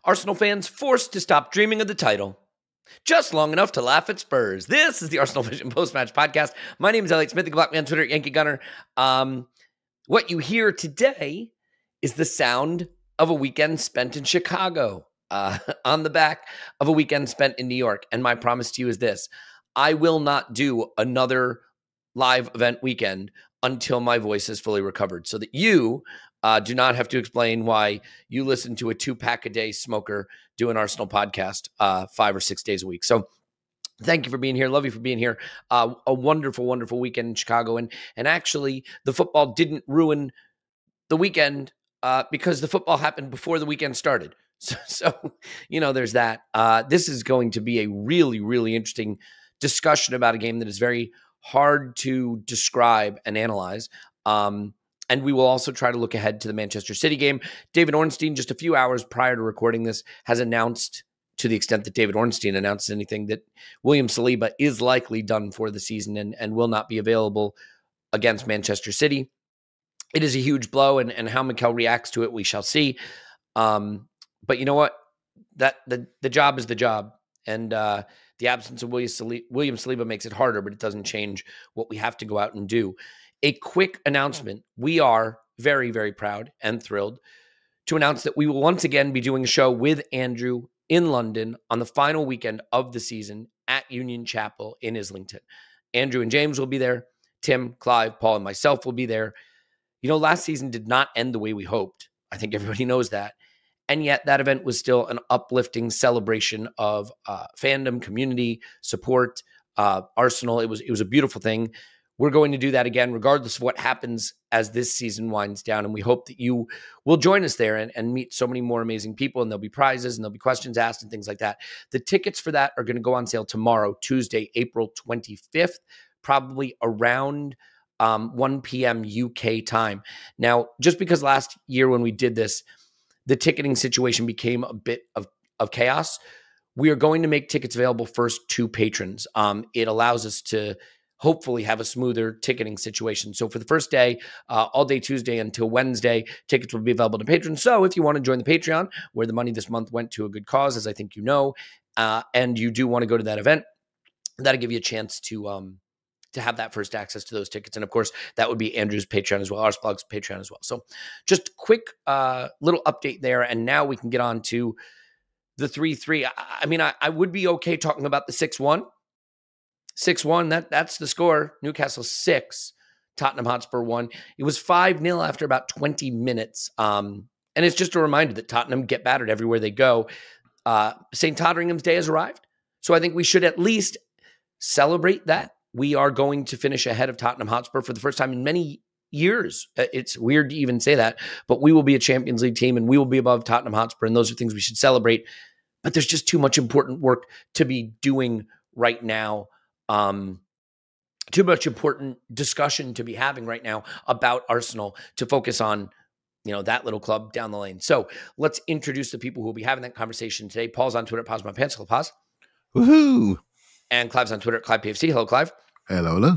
Arsenal fans forced to stop dreaming of the title. Just long enough to laugh at Spurs. This is the ArsenalVision Post-Match Podcast. My name is Elliot Smith. You can block me on Twitter at Yankee Gunner. What you hear today is the sound of a weekend spent in Chicago, on the back of a weekend spent in New York. And my promise to you is this: I will not do another live event weekend until my voice is fully recovered, so that you do not have to explain why you listen to a 2-pack-a-day smoker do an Arsenal podcast 5 or 6 days a week. So thank you for being here. Love you for being here. A wonderful, wonderful weekend in Chicago. And actually, the football didn't ruin the weekend because the football happened before the weekend started. So there's that. This is going to be a really, really interesting discussion about a game that is very hard to describe and analyze. And we will also try to look ahead to the Manchester City game. David Ornstein, just a few hours prior to recording this, has announced, to the extent that David Ornstein announced anything, that William Saliba is likely done for the season and will not be available against Manchester City. It is a huge blow, and how Mikel reacts to it, we shall see. But you know what? The job is the job. And the absence of William Saliba makes it harder, but it doesn't change what we have to go out and do. A quick announcement. We are very, very proud and thrilled to announce that we will once again be doing a show with Andrew in London on the final weekend of the season at Union Chapel in Islington. Andrew and James will be there. Tim, Clive, Paul, and myself will be there. Last season did not end the way we hoped. I think everybody knows that. And yet that event was still an uplifting celebration of fandom, community, support, Arsenal. It was a beautiful thing. We're going to do that again, regardless of what happens as this season winds down. And we hope that you will join us there and meet so many more amazing people. And there'll be prizes and there'll be questions asked and things like that. The tickets for that are going to go on sale tomorrow, Tuesday, April 25th, probably around 1 p.m. UK time. Now, just because last year when we did this, the ticketing situation became a bit of chaos, we are going to make tickets available first to patrons. It allows us to hopefully have a smoother ticketing situation. So for the first day, all day Tuesday until Wednesday, tickets will be available to patrons. So if you want to join the Patreon, where the money this month went to a good cause, as I think you know, and you do want to go to that event, that'll give you a chance to have that first access to those tickets. And of course, that would be Andrew's Patreon as well, Arsenal's Patreon as well. So just quick little update there. And now we can get on to the 3-3. I would be okay talking about the 6-1. 6-1, that's the score. Newcastle 6, Tottenham Hotspur 1. It was 5-0 after about 20 minutes. And it's just a reminder that Tottenham get battered everywhere they go. St. Totteringham's Day has arrived. So I think we should at least celebrate that. We are going to finish ahead of Tottenham Hotspur for the first time in many years. It's weird to even say that, but we will be a Champions League team and we will be above Tottenham Hotspur, and those are things we should celebrate. But there's just too much important work to be doing right now. Too much important discussion to be having right now about Arsenal to focus on, that little club down the lane. So let's introduce the people who will be having that conversation today. Paul's on Twitter at Pause My Pants. Hello, Pause. Woohoo. And Clive's on Twitter at ClivePFC. Hello, Clive. Hello.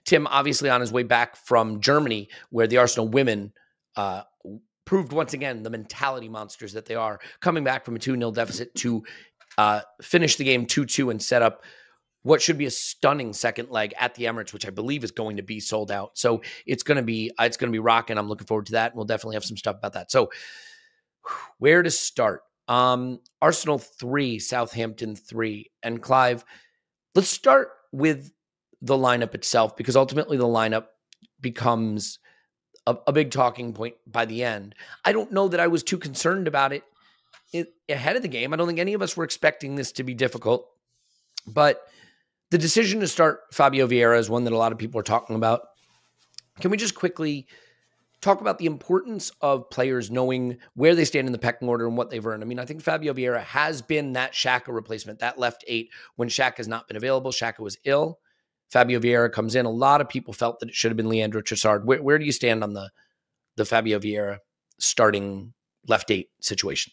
Tim, obviously on his way back from Germany, where the Arsenal women proved once again the mentality monsters that they are, coming back from a 2-0 deficit to finish the game 2-2 and set up what should be a stunning second leg at the Emirates, which I believe is going to be sold out. So it's going to be rocking. I'm looking forward to that. And we'll definitely have some stuff about that. So where to start? Arsenal 3, Southampton 3. And Clive, let's start with the lineup itself, because ultimately the lineup becomes a big talking point by the end. I don't know that I was too concerned about it ahead of the game. I don't think any of us were expecting this to be difficult, but the decision to start Fabio Vieira is one that a lot of people are talking about. Can we just quickly talk about the importance of players knowing where they stand in the pecking order and what they've earned? I think Fabio Vieira has been that Xhaka replacement, that left 8 when Xhaka has not been available. Xhaka was ill. Fabio Vieira comes in. A lot of people felt that it should have been Leandro Trossard. Where do you stand on the Fabio Vieira starting left 8 situation?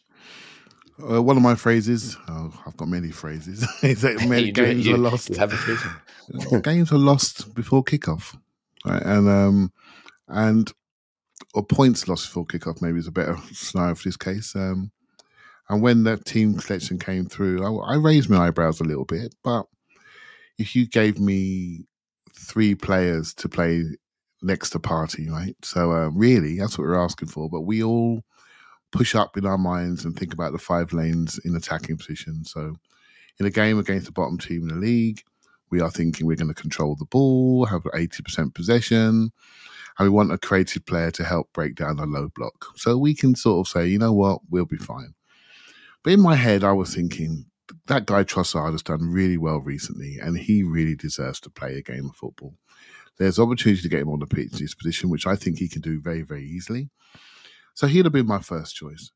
One of my phrases, I've got many phrases, is that many games are lost. You have a phrase. Games are lost before kickoff, right? Or points lost before kickoff maybe is a better scenario for this case. And when that team selection came through, I raised my eyebrows a little bit. But if you gave me 3 players to play next to Partey, right? So really, that's what we're asking for. But we all push up in our minds and think about the 5 lanes in attacking position. So in a game against the bottom team in the league, we are thinking we're going to control the ball, have 80% possession, and we want a creative player to help break down a low block. So we can sort of say, you know what, we'll be fine. But in my head, I was thinking, that guy Trossard has done really well recently, and he really deserves to play a game of football. There's opportunity to get him on the pitch in this position, which I think he can do very, very easily. So he'd have been my first choice.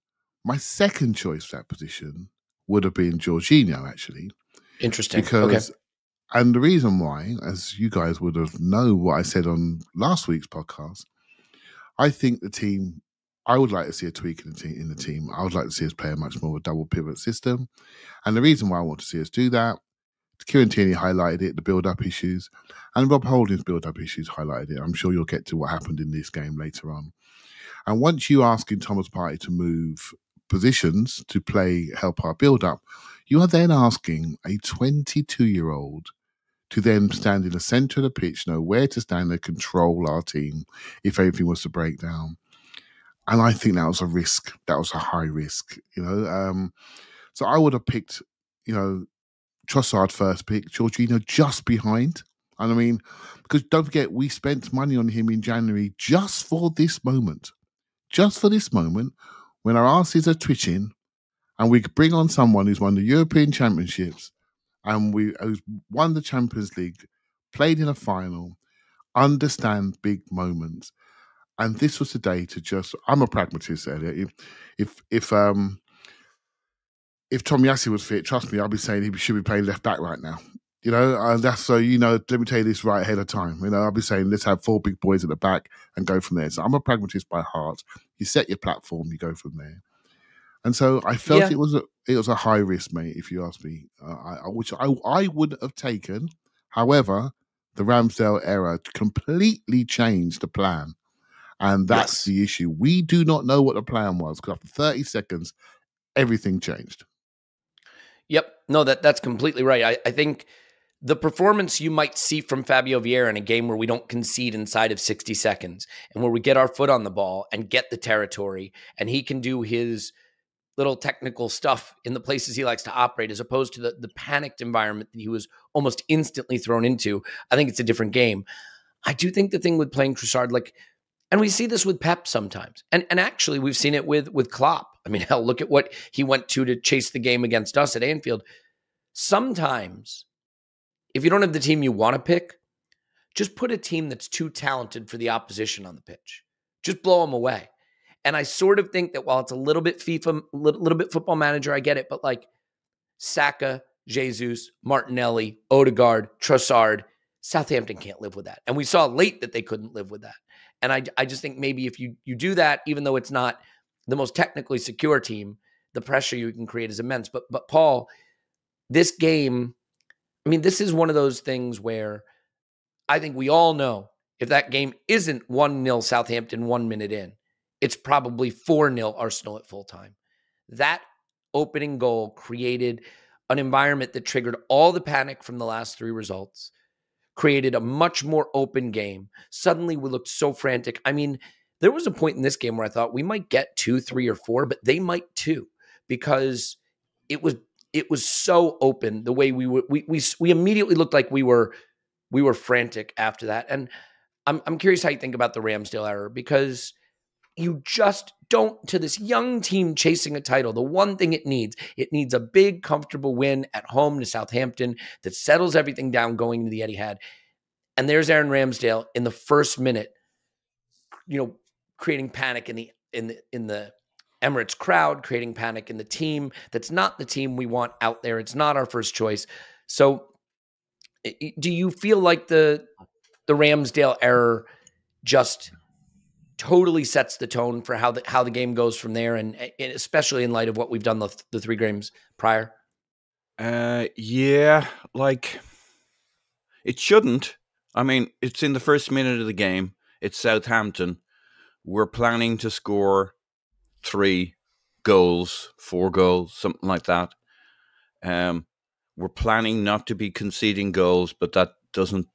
My second choice for that position would have been Jorginho, actually. Interesting. Because, and the reason why, as you guys would have known what I said on last week's podcast, I think the team, I would like to see a tweak in the team. I would like to see us play a much more of a double pivot system. And the reason why I want to see us do that, Kieran Tierney highlighted it, the build-up issues, and Rob Holding's build-up issues highlighted it. I'm sure you'll get to what happened in this game later on. And once you asking Thomas Partey to move positions to help our build-up, you are then asking a 22-year-old to then stand in the centre of the pitch, know where to stand and control our team if everything was to break down. And I think that was a risk. That was a high risk, So I would have picked, Trossard first pick, Jorginho just behind. And I mean, because don't forget, we spent money on him in January just for this moment. Just for this moment, when our asses are twitching and we could bring on someone who's won the European Championships and who's won the Champions League, played in a final, understand big moments. And this was the day to I'm a pragmatist, Elliot. If Tomiyasu was fit, trust me, I'll be saying he should be playing left back right now. That's so, let me tell you this right ahead of time. I'll be saying, let's have 4 big boys at the back and go from there. So I'm a pragmatist by heart. You set your platform, you go from there. And so I felt it was a high risk, mate, if you ask me, which I would have taken. However, the Ramsdale era completely changed the plan. And that's the issue. We do not know what the plan was because after 30 seconds, everything changed. Yep. No, that's completely right. I think the performance you might see from Fabio Vieira in a game where we don't concede inside of 60 seconds and where we get our foot on the ball and get the territory and he can do his little technical stuff in the places he likes to operate as opposed to the panicked environment that he was almost instantly thrown into. I think it's a different game. I do think the thing with playing Trossard, and we see this with Pep sometimes. And actually, we've seen it with Klopp. I mean, hell, look at what he went to chase the game against us at Anfield. Sometimes, if you don't have the team you want to pick, just put a team that's too talented for the opposition on the pitch. Just blow them away. And I sort of think that while it's a little bit FIFA, little bit Football Manager, I get it. But like Saka, Jesus, Martinelli, Odegaard, Trossard, Southampton can't live with that. And we saw late that they couldn't live with that. And I just think maybe if you do that, even though it's not the most technically secure team, the pressure you can create is immense. But Paul, this game, I mean, this is one of those things where I think we all know if that game isn't 1-0 Southampton 1 minute in, it's probably 4-0 Arsenal at full time. That opening goal created an environment that triggered all the panic from the last 3 results, created a much more open game. Suddenly we looked so frantic. I mean, there was a point in this game where I thought we might get 2, 3, or 4, but they might too, because it was so open the way we immediately looked like we were frantic after that. And I'm curious how you think about the Ramsdale error, because you just don't, to this young team chasing a title, the one thing it needs a big, comfortable win at home to Southampton that settles everything down going into the Etihad. And there's Aaron Ramsdale in the first minute, creating panic in the Emirates crowd, creating panic in the team that's not the team we want out there. It's not our first choice. So do you feel like the Ramsdale error just totally sets the tone for how the game goes from there, and especially in light of what we've done the 3 games prior? Yeah, like it shouldn't. I mean, it's in the first minute of the game. It's Southampton. We're planning to score 3 goals, 4 goals, something like that. We're planning not to be conceding goals, but that doesn't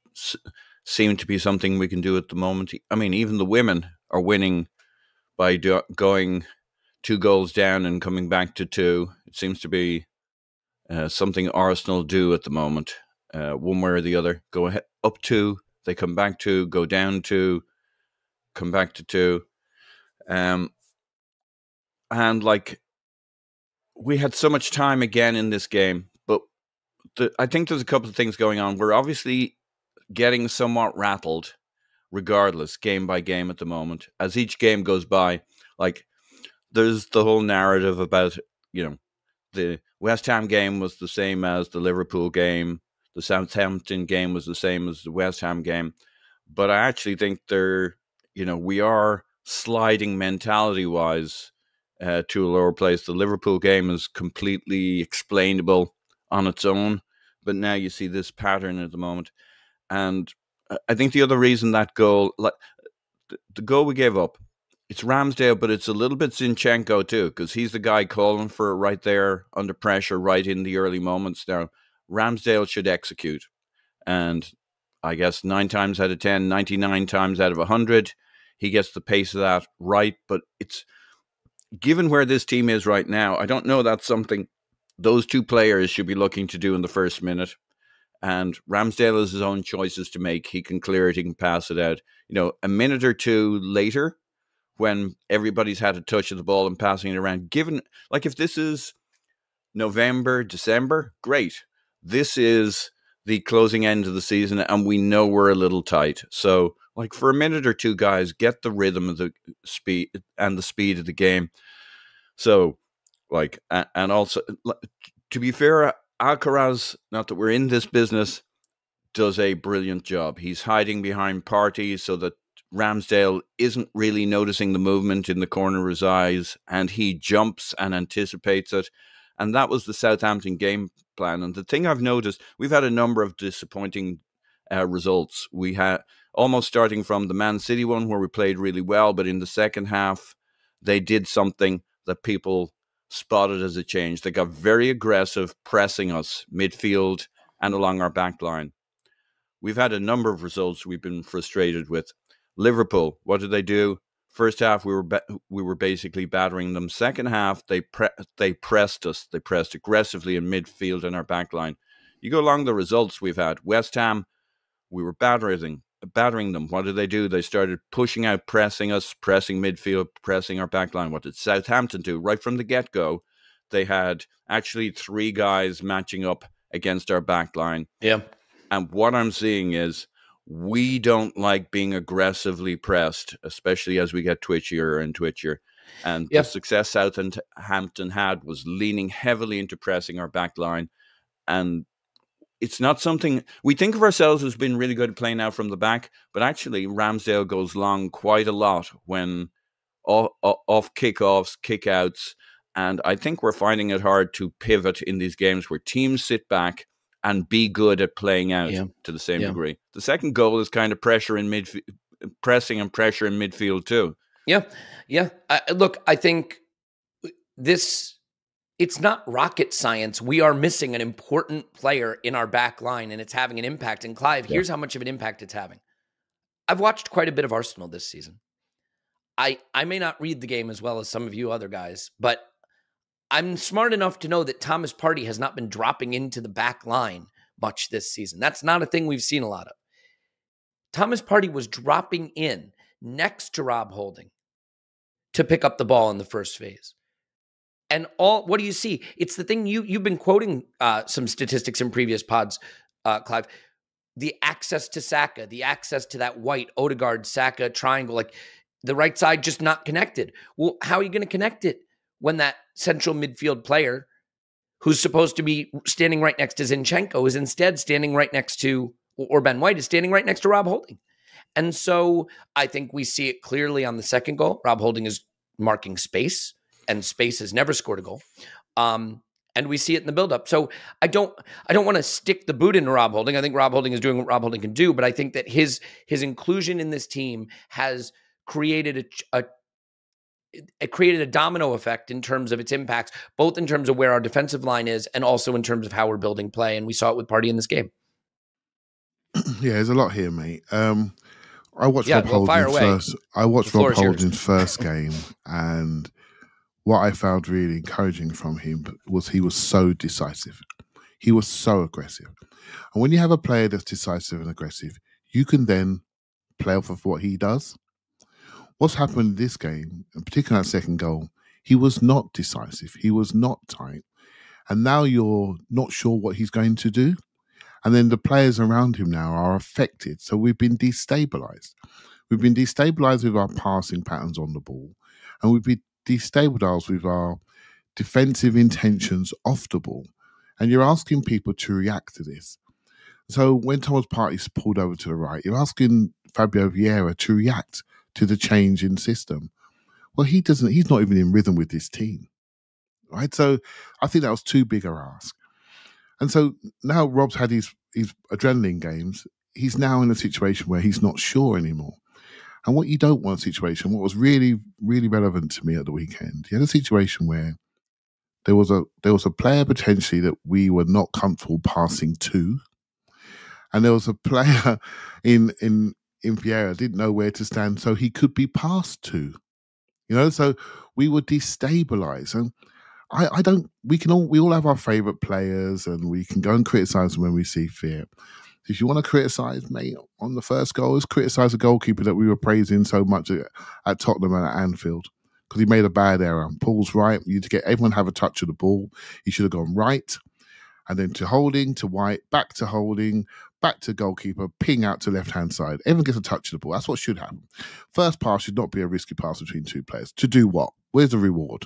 seem to be something we can do at the moment. I mean, even the women are winning by going 2 goals down and coming back to 2. It seems to be something Arsenal do at the moment, one way or the other. Go ahead, up 2, they come back 2, go down 2, come back to 2. And like, we had so much time again in this game, but I think there's a couple of things going on. We're obviously getting somewhat rattled regardless, game by game at the moment. As each game goes by, like, there's the whole narrative about, the West Ham game was the same as the Liverpool game. The Southampton game was the same as the West Ham game. But I actually think we are sliding mentality-wise to a lower place. The Liverpool game is completely explainable on its own, but now you see this pattern at the moment. And I think the other reason that goal, like the goal we gave up, it's Ramsdale, but it's a little bit Zinchenko too, because he's the guy calling for it right there under pressure, right in the early moments. Now, Ramsdale should execute. And I guess 9 times out of 10, 99 times out of 100, he gets the pace of that right. But it's, given where this team is right now, I don't know that's something those 2 players should be looking to do in the first minute. And Ramsdale has his own choices to make. He can clear it, he can pass it out. A minute or 2 later, when everybody's had a touch of the ball and passing it around, given, like, if this is November, December, great. This is the closing end of the season, and we know we're a little tight. So, like, for a minute or 2, guys, get the rhythm of the speed and the speed of the game. So, like, and also, to be fair, Alcaraz, not that we're in this business, does a brilliant job. He's hiding behind Partey so that Ramsdale isn't really noticing the movement in the corner of his eyes, and he jumps and anticipates it. And that was the Southampton game plan. And the thing I've noticed, we've had a number of disappointing results. We had, almost starting from the Man City one, where we played really well, but in the second half, they did something that people spotted as a change. They got very aggressive, pressing us midfield and along our back line. We've had a number of results we've been frustrated with. Liverpool, what did they do? First half, we were basically battering them. Second half, they pressed us. They pressed aggressively in midfield and our back line. You go along the results we've had. West Ham, we were battering them. What did they do? They started pushing out, pressing us, pressing midfield, pressing our back line. What did Southampton do? Right from the get-go, they had actually 3 guys matching up against our back line. Yeah. And what I'm seeing is, we don't like being aggressively pressed, especially as we get twitchier and twitchier. And the success Southampton had was leaning heavily into pressing our back line. And it's not something we think of ourselves as being really good at playing out from the back, but actually Ramsdale goes long quite a lot when off kickoffs, kickouts. And I think we're finding it hard to pivot in these games where teams sit back and be good at playing out to the same degree. The second goal is kind of pressure in pressing and pressure in midfield too. Yeah. Look, I think it's not rocket science. We are missing an important player in our back line, and it's having an impact. And Clive, here's how much of an impact it's having. I've watched quite a bit of Arsenal this season. I may not read the game as well as some of you other guys, but I'm smart enough to know that Thomas Partey has not been dropping into the back line much this season. That's not a thing we've seen a lot of. Thomas Partey was dropping in next to Rob Holding to pick up the ball in the first phase. And what do you see? It's the thing you've been quoting some statistics in previous pods, Clive. The access to Saka, the access to that white Odegaard Saka triangle, like the right side just not connected. Well, how are you going to connect it when that central midfield player who's supposed to be standing right next to Zinchenko is instead standing right next to, or Ben White is standing right next to Rob Holding? And so I think we see it clearly on the second goal. Rob Holding is marking space, and space has never scored a goal. And we see it in the buildup. So I don't want to stick the boot into Rob Holding. I think Rob Holding is doing what Rob Holding can do, but I think that his inclusion in this team has created it created a domino effect in terms of its impacts, both in terms of where our defensive line is and also in terms of how we're building play. And we saw it with Partey in this game. Yeah, there's a lot here, mate. I watched Yeah, Rob well, fire Holding's away. first. I watched The floor Rob is yours. Holding's first game, and what I found really encouraging from him was he was so decisive. He was so aggressive. And when you have a player that's decisive and aggressive, you can then play off of what he does. What's happened in this game, and particularly that second goal, he was not decisive. He was not tight. And now you're not sure what he's going to do. And then the players around him now are affected. So we've been destabilized. We've been destabilized with our passing patterns on the ball. And we've been destabilized with our defensive intentions off the ball. And you're asking people to react to this. So when Thomas Partey's pulled over to the right, you're asking Fabio Vieira to react to the change in system. Well, he's not even in rhythm with this team. Right? So I think that was too big a ask. And so now Rob's had his adrenaline games. He's now in a situation where he's not sure anymore. And what you don't want a situation, what was really, really relevant to me at the weekend, you had a situation where there was a player potentially that we were not comfortable passing to. And there was a player in Vieira didn't know where to stand, so he could be passed to. So we were destabilized. And we all have our favorite players and we can go and criticize them when we see fit. If you want to criticize, mate, on the first goal, let's criticize the goalkeeper that we were praising so much at Tottenham and at Anfield because he made a bad error. Paul's right. You need to get everyone have a touch of the ball. He should have gone right and then to Holding, to White, back to Holding, back to goalkeeper, ping out to left-hand side. Everyone gets a touch of the ball. That's what should happen. First pass should not be a risky pass between two players. To do what? Where's the reward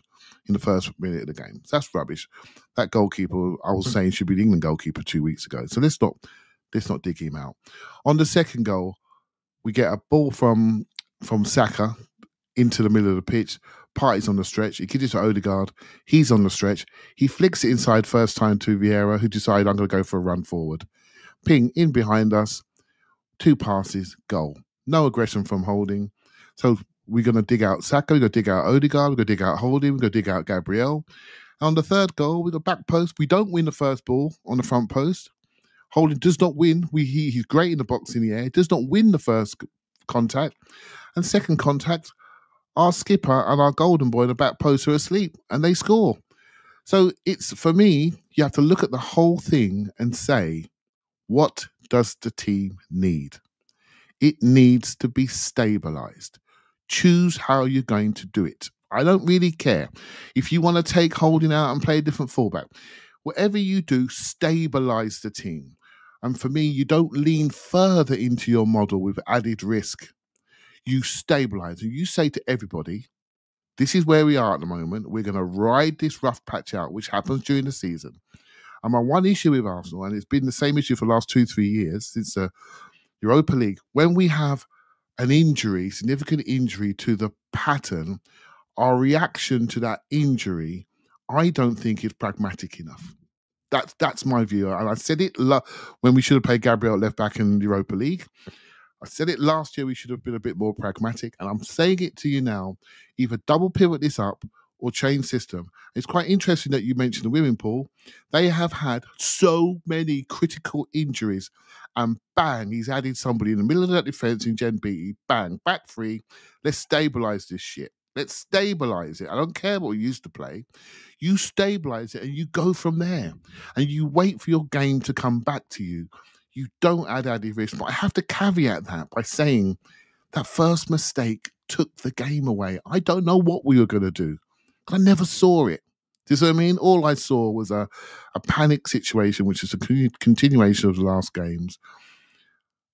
in the first minute of the game? So that's rubbish. That goalkeeper, I was saying, should be the England goalkeeper 2 weeks ago. So let's not dig him out. On the second goal, we get a ball from Saka into the middle of the pitch. Partey's on the stretch. He gives it to Odegaard. He's on the stretch. He flicks it inside first time to Vieira, who decided, I'm going to go for a run forward. Ping in behind us. 2 passes, goal. No aggression from Holding. So we're going to dig out Saka. We're going to dig out Odegaard. We're going to dig out Holding. We're going to dig out Gabriel. And on the third goal, we got back post. We don't win the first ball on the front post. Holding does not win. He's great in the box in the air. Does not win the first contact. And second contact, our skipper and our golden boy in the back post are asleep and they score. So it's, for me, you have to look at the whole thing and say, what does the team need? It needs to be stabilized. Choose how you're going to do it. I don't really care. If you want to take Holding out and play a different fullback, whatever you do, stabilize the team. And for me, you don't lean further into your model with added risk. You stabilize and you say to everybody, this is where we are at the moment. We're going to ride this rough patch out, which happens during the season. And my one issue with Arsenal, and it's been the same issue for the last 2-3 years since the Europa League, when we have an injury, significant injury to the pattern, our reaction to that injury, I don't think is pragmatic enough. That's my view. And I said it when we should have played Gabriel left back in the Europa League. I said it last year, we should have been a bit more pragmatic. And I'm saying it to you now, either double pivot this up or change system. It's quite interesting that you mentioned the women, Paul. They have had so many critical injuries. And bang, he's added somebody in the middle of that defence in Jen Beattie. Bang, back three. Let's stabilise this shit. Let's stabilise it. I don't care what we used to play. You stabilise it and you go from there. And you wait for your game to come back to you. You don't add added risk. But I have to caveat that by saying that first mistake took the game away. I don't know what we were going to do. I never saw it. Do you see what I mean? All I saw was a panic situation, which is a continuation of the last games.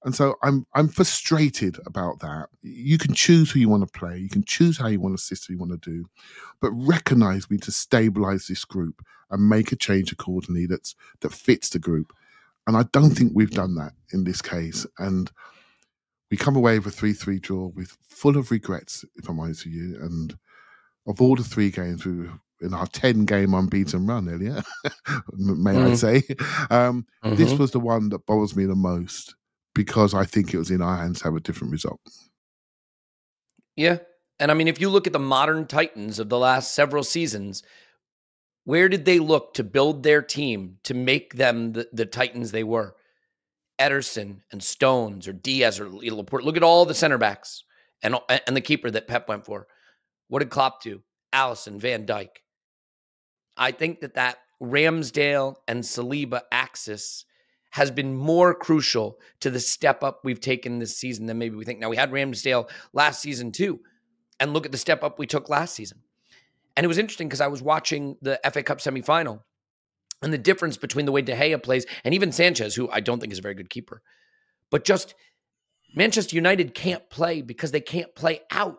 And so I'm frustrated about that. You can choose who you want to play. You can choose how you want to system you want to do. But recognise we need to stabilise this group and make a change accordingly that fits the group. And I don't think we've done that in this case. And we come away with a 3-3 draw with full of regrets, if I'm honest with you. And of all the 3 games, we were in our 10-game unbeaten run, Elliot, may I say. This was the one that bothers me the most because I think it was in our hands to have a different result. Yeah. And I mean, if you look at the modern Titans of the last several seasons, where did they look to build their team to make them the Titans they were? Ederson and Stones or Diaz or Laporte. Look at all the center backs and the keeper that Pep went for. What did Klopp do? Allison, Van Dijk. I think that Ramsdale and Saliba axis has been more crucial to the step up we've taken this season than maybe we think. Now, we had Ramsdale last season too, and look at the step up we took last season. And it was interesting because I was watching the FA Cup semifinal and the difference between the way De Gea plays and even Sanchez, who I don't think is a very good keeper. But just Manchester United can't play because they can't play out,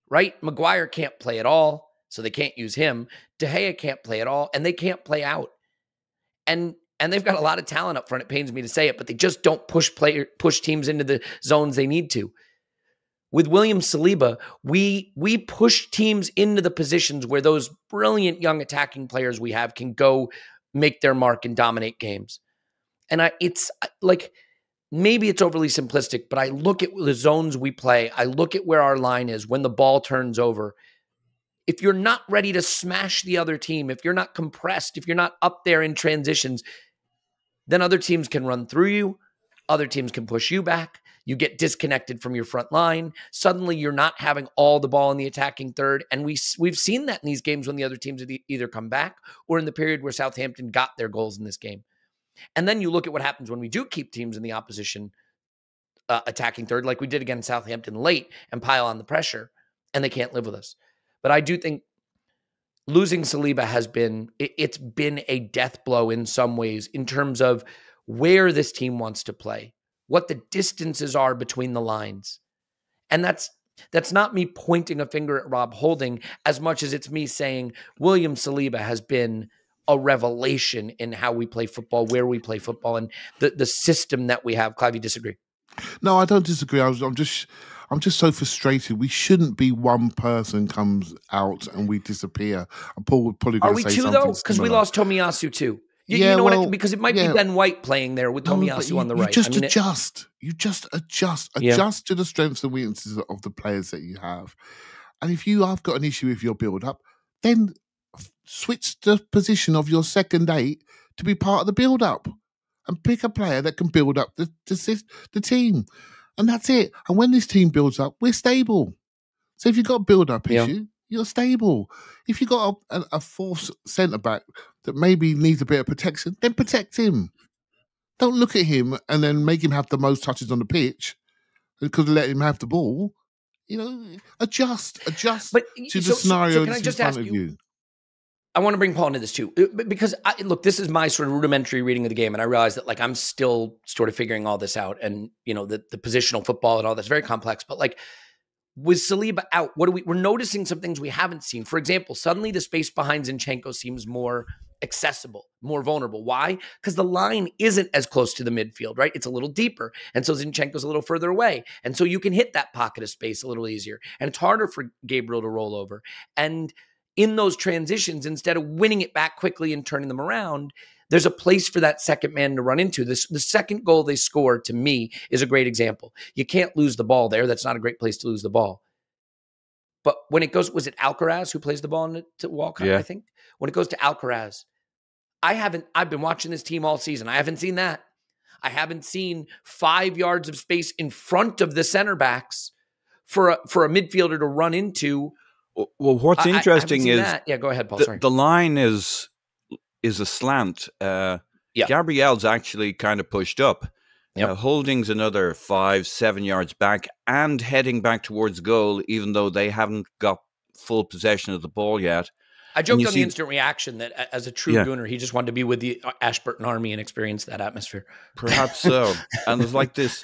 right? Maguire can't play at all, so they can't use him. De Gea can't play at all, and they can't play out. And they've got a lot of talent up front. It pains me to say it, but they just don't push teams into the zones they need to. With William Saliba, we push teams into the positions where those brilliant young attacking players we have can go make their mark and dominate games. And it's like, maybe it's overly simplistic, but I look at the zones we play. I look at where our line is when the ball turns over. If you're not ready to smash the other team, if you're not compressed, if you're not up there in transitions, then other teams can run through you. Other teams can push you back. You get disconnected from your front line. Suddenly, you're not having all the ball in the attacking third. And we've seen that in these games when the other teams either come back or in the period where Southampton got their goals in this game. And then you look at what happens when we do keep teams in the opposition attacking third, like we did against Southampton late, and pile on the pressure, and they can't live with us. But I do think losing Saliba it's been a death blow in some ways in terms of where this team wants to play, what the distances are between the lines. And that's not me pointing a finger at Rob Holding as much as it's me saying William Saliba has been a revelation in how we play football, where we play football, and the system that we have. Clive, you disagree? No, I don't disagree. I'm just so frustrated. We shouldn't be one person comes out and we disappear. And Paul would probably Are going we to say two something though? Because we lost Tomiyasu too. Yeah, you know well, what? Because it might be Ben White playing there with Tomiyasu on the right. You just adjust to the strengths and weaknesses of the players that you have. And if you have got an issue with your build-up, then switch the position of your second eight to be part of the build-up and pick a player that can build up the team. And that's it. And when this team builds up, we're stable. So if you've got a build-up issue, you're stable. If you've got a fourth centre-back that maybe needs a bit of protection, then protect him. Don't look at him and then make him have the most touches on the pitch because let him have the ball. You know, adjust to the scenario that's in front of you. I want to bring Paul into this too, because look, this is my sort of rudimentary reading of the game, and I realize that like I'm still sort of figuring all this out, and you know the positional football and all that's very complex. But like with Saliba out, we're noticing some things we haven't seen. For example, suddenly the space behind Zinchenko seems more accessible, more vulnerable. Why? Because the line isn't as close to the midfield, right? It's a little deeper, and so Zinchenko's a little further away, and so you can hit that pocket of space a little easier, and it's harder for Gabriel to roll over. And in those transitions, instead of winning it back quickly and turning them around, there's a place for that second man to run into. The second goal they scored, to me, is a great example. You can't lose the ball there. That's not a great place to lose the ball. But when it goes, was it Alcaraz who plays the ball to Walcott, I think? When it goes to Alcaraz, I've been watching this team all season. I haven't seen that. I haven't seen 5 yards of space in front of the center backs for a midfielder to run into. Well, what's interesting is go ahead, Paul. The line is a slant. Gabriel's actually kind of pushed up. Holding's another 5-7 yards back and heading back towards goal, even though they haven't got full possession of the ball yet. I joked on the instant reaction that as a true Gooner, he just wanted to be with the Ashburton army and experience that atmosphere. Perhaps so. And it's like this.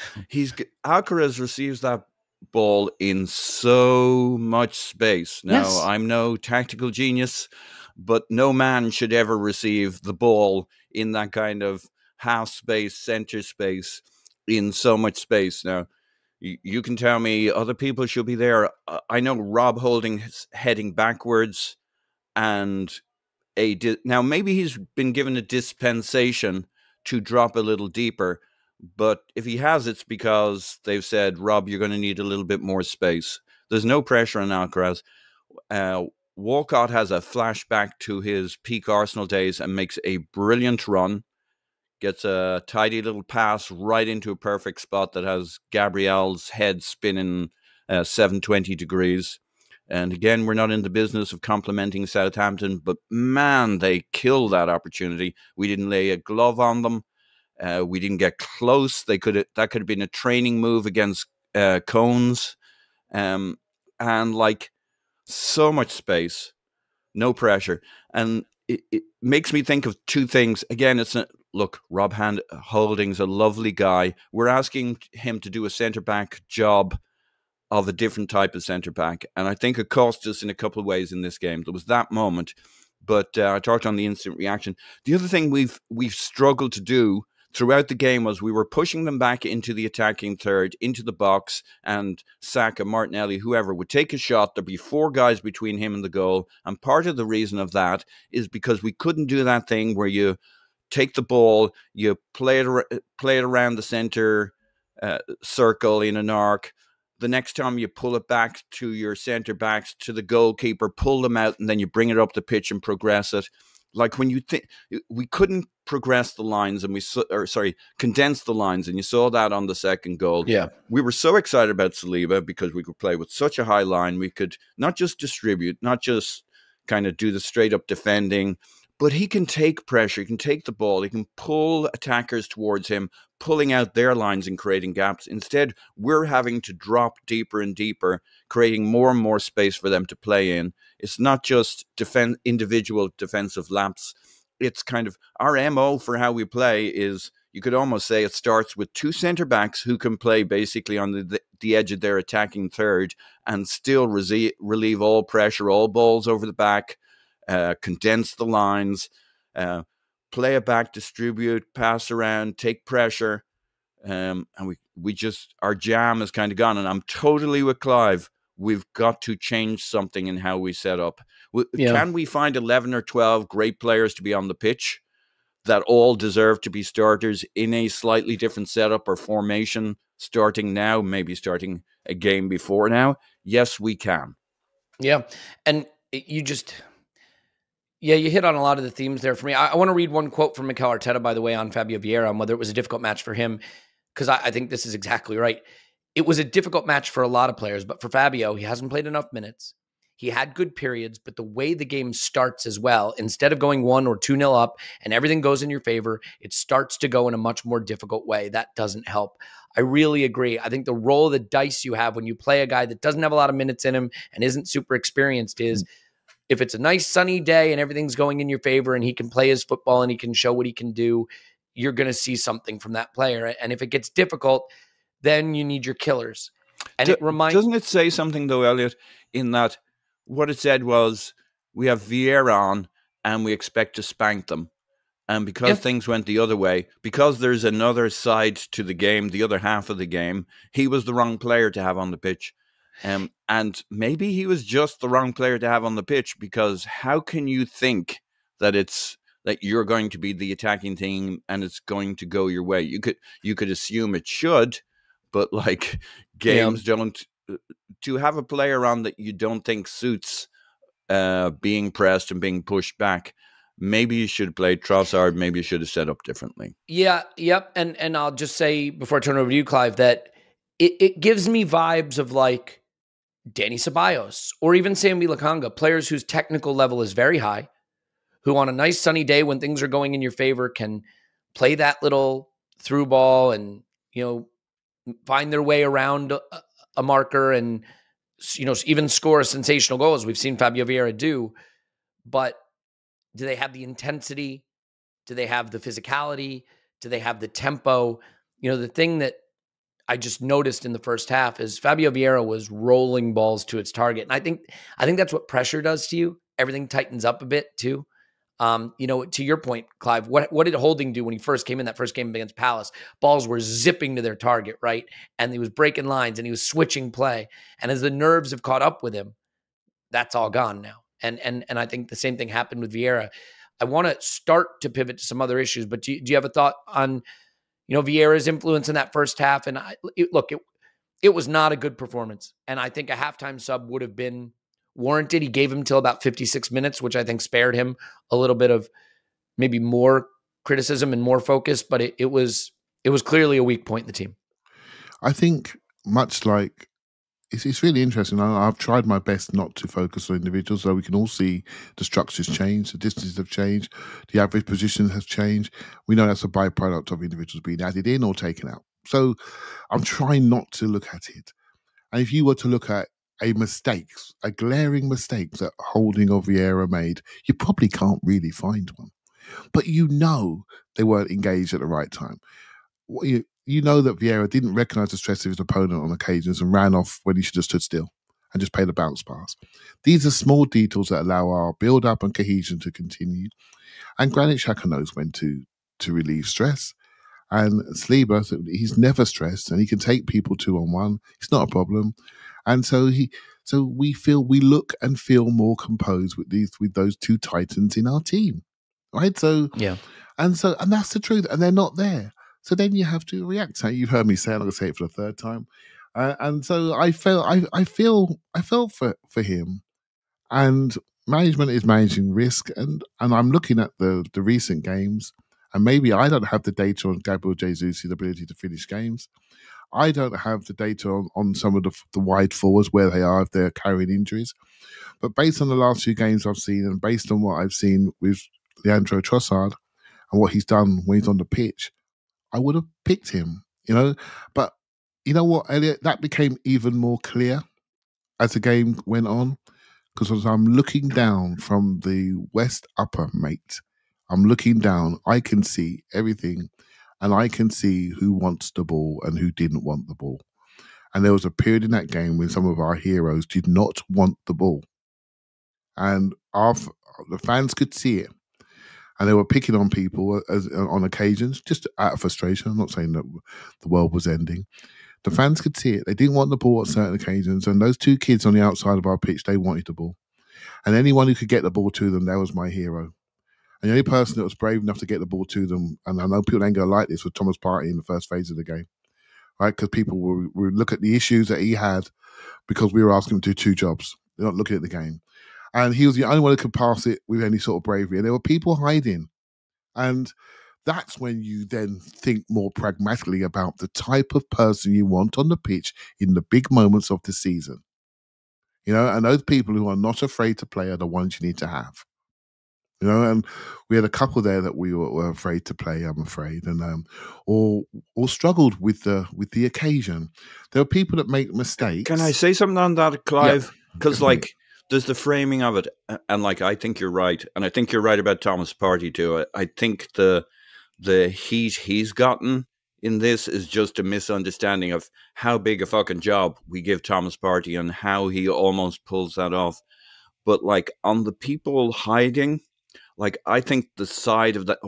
Alcaraz receives that ball in so much space. Now, I'm no tactical genius, but no man should ever receive the ball in that kind of half space, center space, in so much space. Now, you can tell me other people should be there. I know Rob Holding is heading backwards, and now maybe he's been given a dispensation to drop a little deeper. But if he has, it's because they've said, Rob, you're going to need a little bit more space. There's no pressure on Alcaraz. Walcott has a flashback to his peak Arsenal days and makes a brilliant run. Gets a tidy little pass right into a perfect spot that has Gabriel's head spinning 720 degrees. And again, we're not in the business of complimenting Southampton, but man, they killed that opportunity. We didn't lay a glove on them. We didn't get close. That could have been a training move against Cones. And like so much space, no pressure. And it makes me think of two things. Again, look, Rob Holding's a lovely guy. We're asking him to do a centre-back job of a different type of centre-back. And I think it cost us in a couple of ways in this game. There was that moment, but I talked on the instant reaction. The other thing we've struggled to do throughout the game was we were pushing them back into the attacking third, into the box, and Saka, Martinelli, whoever would take a shot. There'd be four guys between him and the goal. And part of the reason of that is because we couldn't do that thing where you take the ball, you play it around the center circle in an arc. The next time you pull it back to your centre backs, to the goalkeeper, pull them out, and then you bring it up the pitch and progress it. Like when you think we couldn't progress the lines and condense the lines, and you saw that on the second goal. Yeah, we were so excited about Saliba because we could play with such a high line. We could not just distribute, not just kind of do the straight up defending, but he can take pressure. He can take the ball. He can pull attackers towards him, pulling out their lines and creating gaps. Instead, we're having to drop deeper and deeper, creating more and more space for them to play in. It's not just individual defensive laps. It's kind of our MO for how we play is, you could almost say it starts with two centre-backs who can play basically on the edge of their attacking third and still relieve all pressure, all balls over the back, condense the lines, play it back, distribute, pass around, take pressure. And we just, our jam is kind of gone. And I'm totally with Clive. We've got to change something in how we set up. Can we find 11 or 12 great players to be on the pitch that all deserve to be starters in a slightly different setup or formation starting now, maybe starting a game before now? Yes, we can. Yeah. And you hit on a lot of the themes there for me. I want to read one quote from Mikel Arteta, by the way, on Fabio Vieira, on whether it was a difficult match for him, because I think this is exactly right. It was a difficult match for a lot of players, but for Fabio, he hasn't played enough minutes. He had good periods, but the way the game starts as well, instead of going 1 or 2-0 up and everything goes in your favor, it starts to go in a much more difficult way. That doesn't help. I really agree. I think the roll of the dice you have when you play a guy that doesn't have a lot of minutes in him and isn't super experienced is, if it's a nice sunny day and everything's going in your favor and he can play his football and he can show what he can do, you're going to see something from that player. And if it gets difficult, then you need your killers. And doesn't it say something though, Elliot, in that what it said was we have Vieira on and we expect to spank them. And because things went the other way, because there's another side to the game, the other half of the game, he was the wrong player to have on the pitch. And maybe he was just the wrong player to have on the pitch, because how can you think that you're going to be the attacking team and it's going to go your way? You could assume it should, but like games don't. To have a player on that you don't think suits being pressed and being pushed back, maybe you should play Trossard. Maybe you should have set up differently. Yeah, yep. And I'll just say before I turn it over to you, Clive, that it gives me vibes of like Danny Ceballos or even Sambi Lakanga, players whose technical level is very high, who on a nice sunny day when things are going in your favor can play that little through ball and, find their way around a marker and, even score a sensational goal, as we've seen Fabio Vieira do. But do they have the intensity? Do they have the physicality? Do they have the tempo? The thing that I just noticed in the first half is Fabio Vieira was rolling balls to its target. And I think that's what pressure does to you. Everything tightens up a bit too. To your point, Clive, what did Holding do when he first came in that first game against Palace? Balls were zipping to their target, right? And he was breaking lines and he was switching play. And as the nerves have caught up with him, that's all gone now. And I think the same thing happened with Vieira. I want to start to pivot to some other issues, but do you have a thought on, Vieira's influence in that first half? And it was not a good performance. And I think a halftime sub would have been warranted. He gave him till about 56 minutes, which I think spared him a little bit of maybe more criticism and more focus, but it was clearly a weak point in the team. I think much like it's really interesting. I've tried my best not to focus on individuals, so we can all see the structures change, the distances have changed, the average position has changed. We know that's a byproduct of individuals being added in or taken out. So I'm trying not to look at it. And if you were to look at a glaring mistake that Holding or Vieira made, you probably can't really find one. But you know they weren't engaged at the right time. You know that Vieira didn't recognise the stress of his opponent on occasions and ran off when he should have stood still and just played a bounce pass. These are small details that allow our build-up and cohesion to continue. And Granit Xhaka knows when to relieve stress. And Saliba, he's never stressed and he can take people 2-on-1. It's not a problem. And so we look and feel more composed with those two titans in our team. Right? So yeah. And that's the truth. And they're not there. So then you have to react. So you've heard me say it, I'm going to say it for the third time. And so I felt for him. And management is managing risk. And I'm looking at the recent games. And maybe I don't have the data on Gabriel Jesus' ability to finish games. I don't have the data on some of the wide forwards, where they are, if they're carrying injuries. But based on the last few games I've seen, and based on what I've seen with Leandro Trossard and what he's done when he's on the pitch, I would have picked him, But you know what, Elliot? That became even more clear as the game went on, because as I'm looking down from the West Upper, mate, I'm looking down, I can see everything, and I can see who wants the ball and who didn't want the ball. And there was a period in that game when some of our heroes did not want the ball. And the fans could see it. And they were picking on people on occasions, just out of frustration. I'm not saying that the world was ending. The fans could see it. They didn't want the ball at certain occasions. And those two kids on the outside of our pitch, they wanted the ball. And anyone who could get the ball to them, that was my hero. And the only person that was brave enough to get the ball to them, and I know people ain't going to like this, was Thomas Partey in the first phase of the game. Right? Because people will look at the issues that he had because we were asking him to do two jobs. They're not looking at the game. And he was the only one who could pass it with any sort of bravery. And there were people hiding. And that's when you then think more pragmatically about the type of person you want on the pitch in the big moments of the season. And those people who are not afraid to play are the ones you need to have. And we had a couple there that we were afraid to play, I'm afraid, and or struggled with the occasion. There are people that make mistakes. Can I say something on that, Clive? Because there's the framing of it, and I think you're right, and I think you're right about Thomas Partey too. I think the heat he's gotten in this is just a misunderstanding of how big a fucking job we give Thomas Partey and how he almost pulls that off. But on the people hiding, I think the side of that,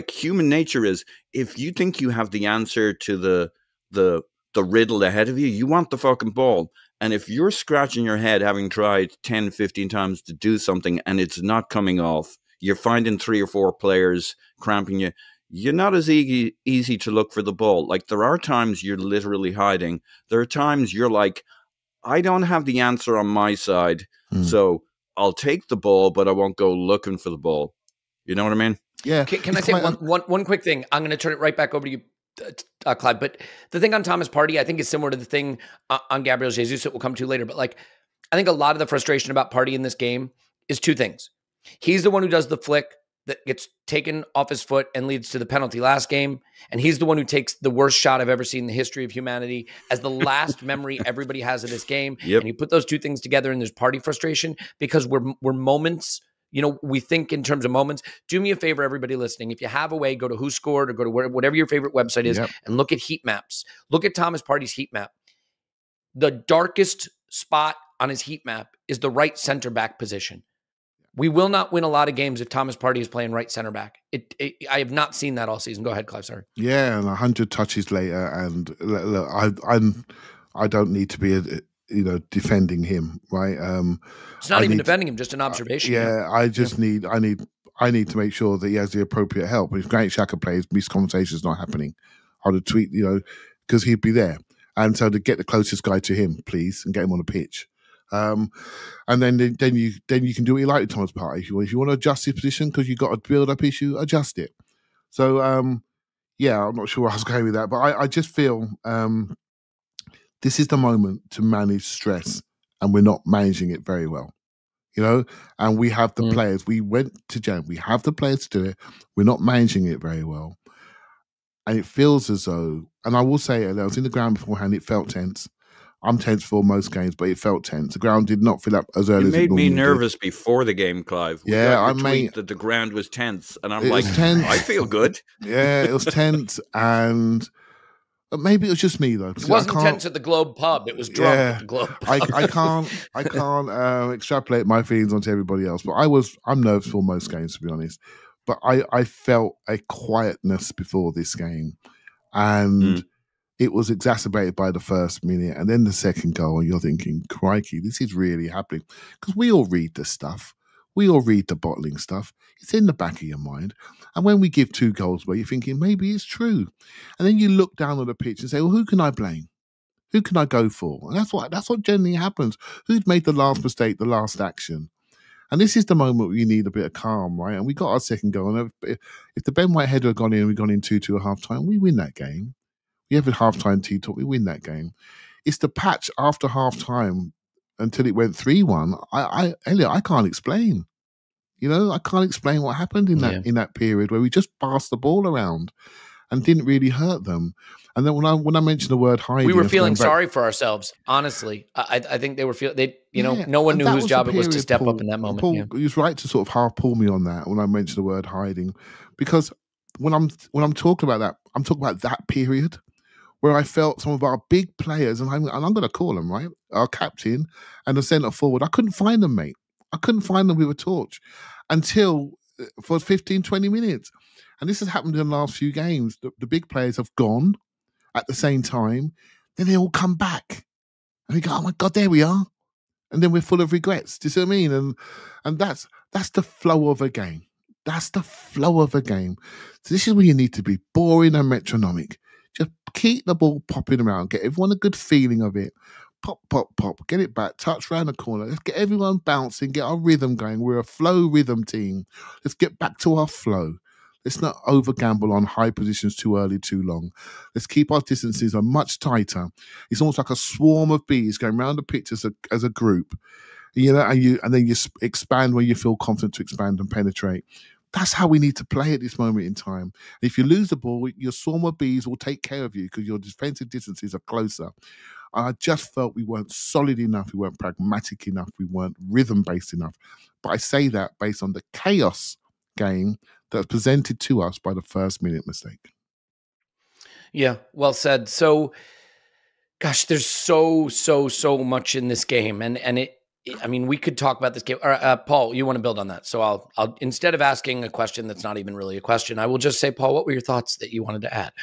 human nature is, if you think you have the answer to the riddle ahead of you, you want the fucking ball. And if you're scratching your head, having tried 10, 15 times to do something and it's not coming off, you're finding 3 or 4 players cramping you, you're not as easy to look for the ball. There are times you're literally hiding. There are times you're I don't have the answer on my side, so I'll take the ball, but I won't go looking for the ball. You know what I mean? Yeah. Can I say one quick thing? I'm going to turn it right back over to you, Clive. But the thing on Thomas Partey, I think, is similar to the thing on Gabriel Jesus that we'll come to later. But I think a lot of the frustration about Partey in this game is two things. He's the one who does the flick that gets taken off his foot and leads to the penalty last game. And he's the one who takes the worst shot I've ever seen in the history of humanity as the last memory everybody has of this game. Yep. And you put those two things together and there's Partey frustration because we're moments. We think in terms of moments. Do me a favor, everybody listening. If you have a way, go to Who Scored or go to whatever your favorite website is and look at heat maps. Look at Thomas Partey's heat map. The darkest spot on his heat map is the right center back position. We will not win a lot of games if Thomas Partey is playing right center back. I have not seen that all season. Go ahead, Clive. Sorry. Yeah, and 100 touches later, and look, I don't need to be defending him, right? It's not even defending him, just an observation. I need to make sure that he has the appropriate help. If Granit Xhaka plays, this conversation is not happening. I would tweet, because he'd be there. And so to get the closest guy to him, please, and get him on the pitch. And then you can do what you like with Thomas Partey. If you want to adjust his position because you've got a build-up issue, adjust it. So, yeah, I'm not sure where I was going with that, but I just feel this is the moment to manage stress, and we're not managing it very well. And we have the players. We went to Jan. We have the players to do it. We're not managing it very well. And it feels as though, and I will say it, I was in the ground beforehand, it felt tense. I'm tense for most games, but it felt tense. The ground did not fill up as early as it normally did. It made me nervous before the game, Clive. I tweet that the ground was tense, and I'm like, tense. I feel good. Yeah, it was tense, and maybe it was just me though. It wasn't tense at the Globe pub. It was drunk at the Globe pub. I can't extrapolate my feelings onto everybody else, but I'm nervous for most games, to be honest. But I felt a quietness before this game, and it was exacerbated by the first minute, and then the second goal, and you're thinking, crikey, this is really happening. Because we all read the stuff. We all read the bottling stuff. It's in the back of your mind. And when we give 2 goals away, you're thinking, maybe it's true. And then you look down on the pitch and say, well, who can I blame? Who can I go for? And that's what generally happens. Who's made the last mistake, the last action? And this is the moment where you need a bit of calm, right? And we got our second goal. And if the Ben White header had gone in and we'd gone in 2-2 at half-time, we win that game. We have a half-time T-talk, we win that game. It's the patch after half-time until it went 3-1. Elliot, I can't explain. I can't explain what happened in that period where we just passed the ball around and didn't really hurt them. And then when I mentioned the word hiding, we were feeling sorry for ourselves. Honestly, I think they were feeling. No one knew whose job it was to step up in that moment. Paul, he was right to sort of half pull me on that when I mentioned the word hiding, because when I'm talking about that, I'm talking about that period where I felt some of our big players, and I'm going to call them, right, our captain and the centre forward. I couldn't find them, mate. I couldn't find them with a torch until for 15, 20 minutes. And this has happened in the last few games. The big players have gone at the same time. Then they all come back. And we go, oh my God, there we are. And then we're full of regrets. Do you see what I mean? And that's the flow of a game. That's the flow of a game. So this is where you need to be boring and metronomic. Just keep the ball popping around. Get everyone a good feeling of it. Pop, pop, pop. Get it back. Touch around the corner. Let's get everyone bouncing. Get our rhythm going. We're a flow rhythm team. Let's get back to our flow. Let's not over gamble on high positions too early, too long. Let's keep our distances much tighter. It's almost like a swarm of bees going around the pitch as a group. And then you expand when you feel confident to expand and penetrate. That's how we need to play at this moment in time. And if you lose the ball, your swarm of bees will take care of you because your defensive distances are closer. And I just felt we weren't solid enough. We weren't pragmatic enough. We weren't rhythm-based enough. But I say that based on the chaos game that's presented to us by the first minute mistake. Yeah, well said. So, gosh, there's so much in this game. And we could talk about this game. Paul, you want to build on that. So I'll instead of asking a question that's not even really a question, I will just say, Paul, what were your thoughts that you wanted to add?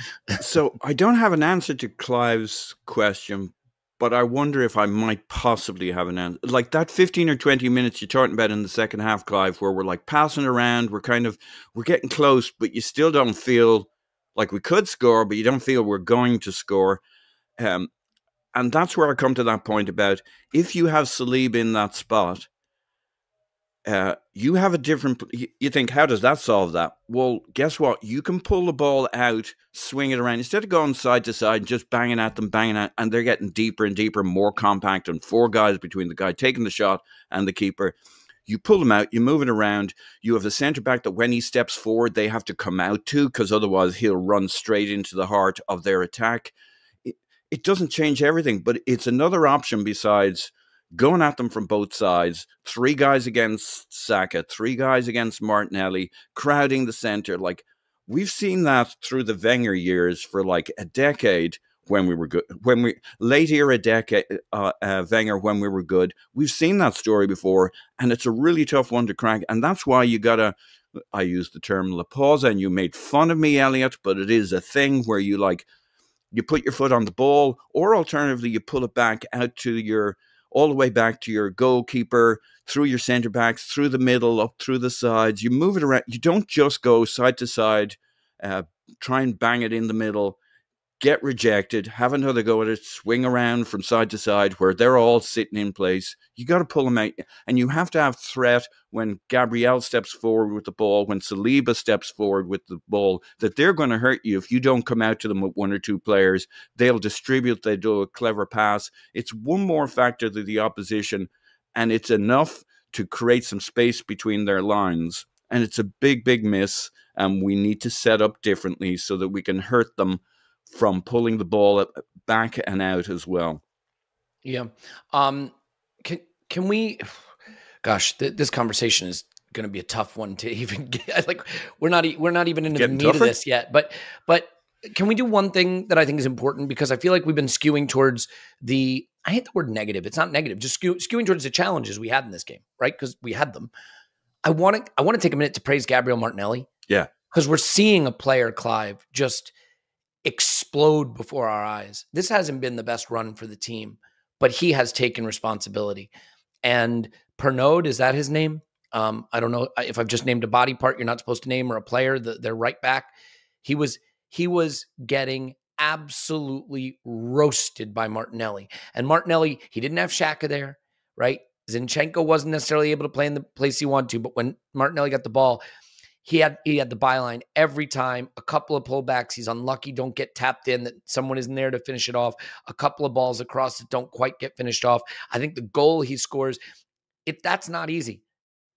So I don't have an answer to Clive's question, but I wonder if I might possibly have an answer. Like that 15 or 20 minutes you're talking about in the second half, Clive, where we're like passing around, we're getting close, but you still don't feel like we could score, but you don't feel we're going to score. And that's where I come to that point about if you have Saliba in that spot, you have a different, you think, how does that solve that? Well, guess what? You can pull the ball out, swing it around. Instead of going side to side, just banging at them, and they're getting deeper and deeper, more compact, and 4 guys between the guy taking the shot and the keeper. You pull them out, you move it around. You have a centre-back that when he steps forward, they have to come out to, because otherwise he'll run straight into the heart of their attack. It doesn't change everything, but it's another option besides going at them from both sides. 3 guys against Saka, 3 guys against Martinelli, crowding the centre. Like, we've seen that through the Wenger years for like a decade when we were good. Late era decade, Wenger when we were good. We've seen that story before, and it's a really tough one to crack. And that's why you gotta, I use the term La Pausa, and you made fun of me, Elliot, but it is a thing where you put your foot on the ball, or alternatively, you pull it back out to all the way back to your goalkeeper, through your centre backs, through the middle, up through the sides. You move it around. You don't just go side to side, try and bang it in the middle. get rejected, have another go at it, swing around from side to side where they're all sitting in place. You got to pull them out. And you have to have threat when Gabriel steps forward with the ball, when Saliba steps forward with the ball, that they're going to hurt you if you don't come out to them with one or two players. They'll distribute, they do a clever pass. It's one more factor to the opposition, and it's enough to create some space between their lines. And it's a big, big miss. And we need to set up differently so that we can hurt them from pulling the ball back and out as well. Yeah. Can we, gosh, this conversation is going to be a tough one to even get. Like, we're not even into Getting the meat tougher? of this yet, but can we do one thing that I think is important? Because I feel like we've been skewing towards I hate the word negative. It's not negative, just skewing towards the challenges we had in this game, right? Because we had them. I want to take a minute to praise Gabriel Martinelli. Yeah. Because we're seeing a player, Clive, just explode before our eyes. This hasn't been the best run for the team, but he has taken responsibility. And Pernod, is that his name? I don't know if I've just named a body part you're not supposed to name, or a player, their right back. He was getting absolutely roasted by Martinelli. And Martinelli, he didn't have Xhaka there, right? Zinchenko wasn't necessarily able to play in the place he wanted to, but when Martinelli got the ball, he had the byline every time. A couple of pullbacks, he's unlucky, don't get tapped in, that someone isn't there to finish it off. A couple of balls across that don't quite get finished off. I think the goal he scores, that's not easy.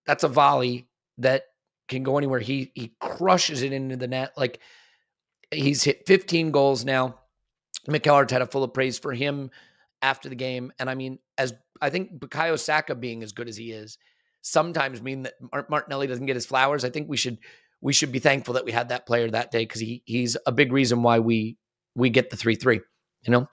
That's a volley that can go anywhere. He crushes it into the net. Like, he's hit 15 goals now. Mikel Arteta, full of praise for him after the game. And I mean, as I think Bukayo Saka being as good as he is, sometimes mean that Martinelli doesn't get his flowers. I think we should be thankful that we had that player that day, because he's a big reason why we get the 3-3, you know?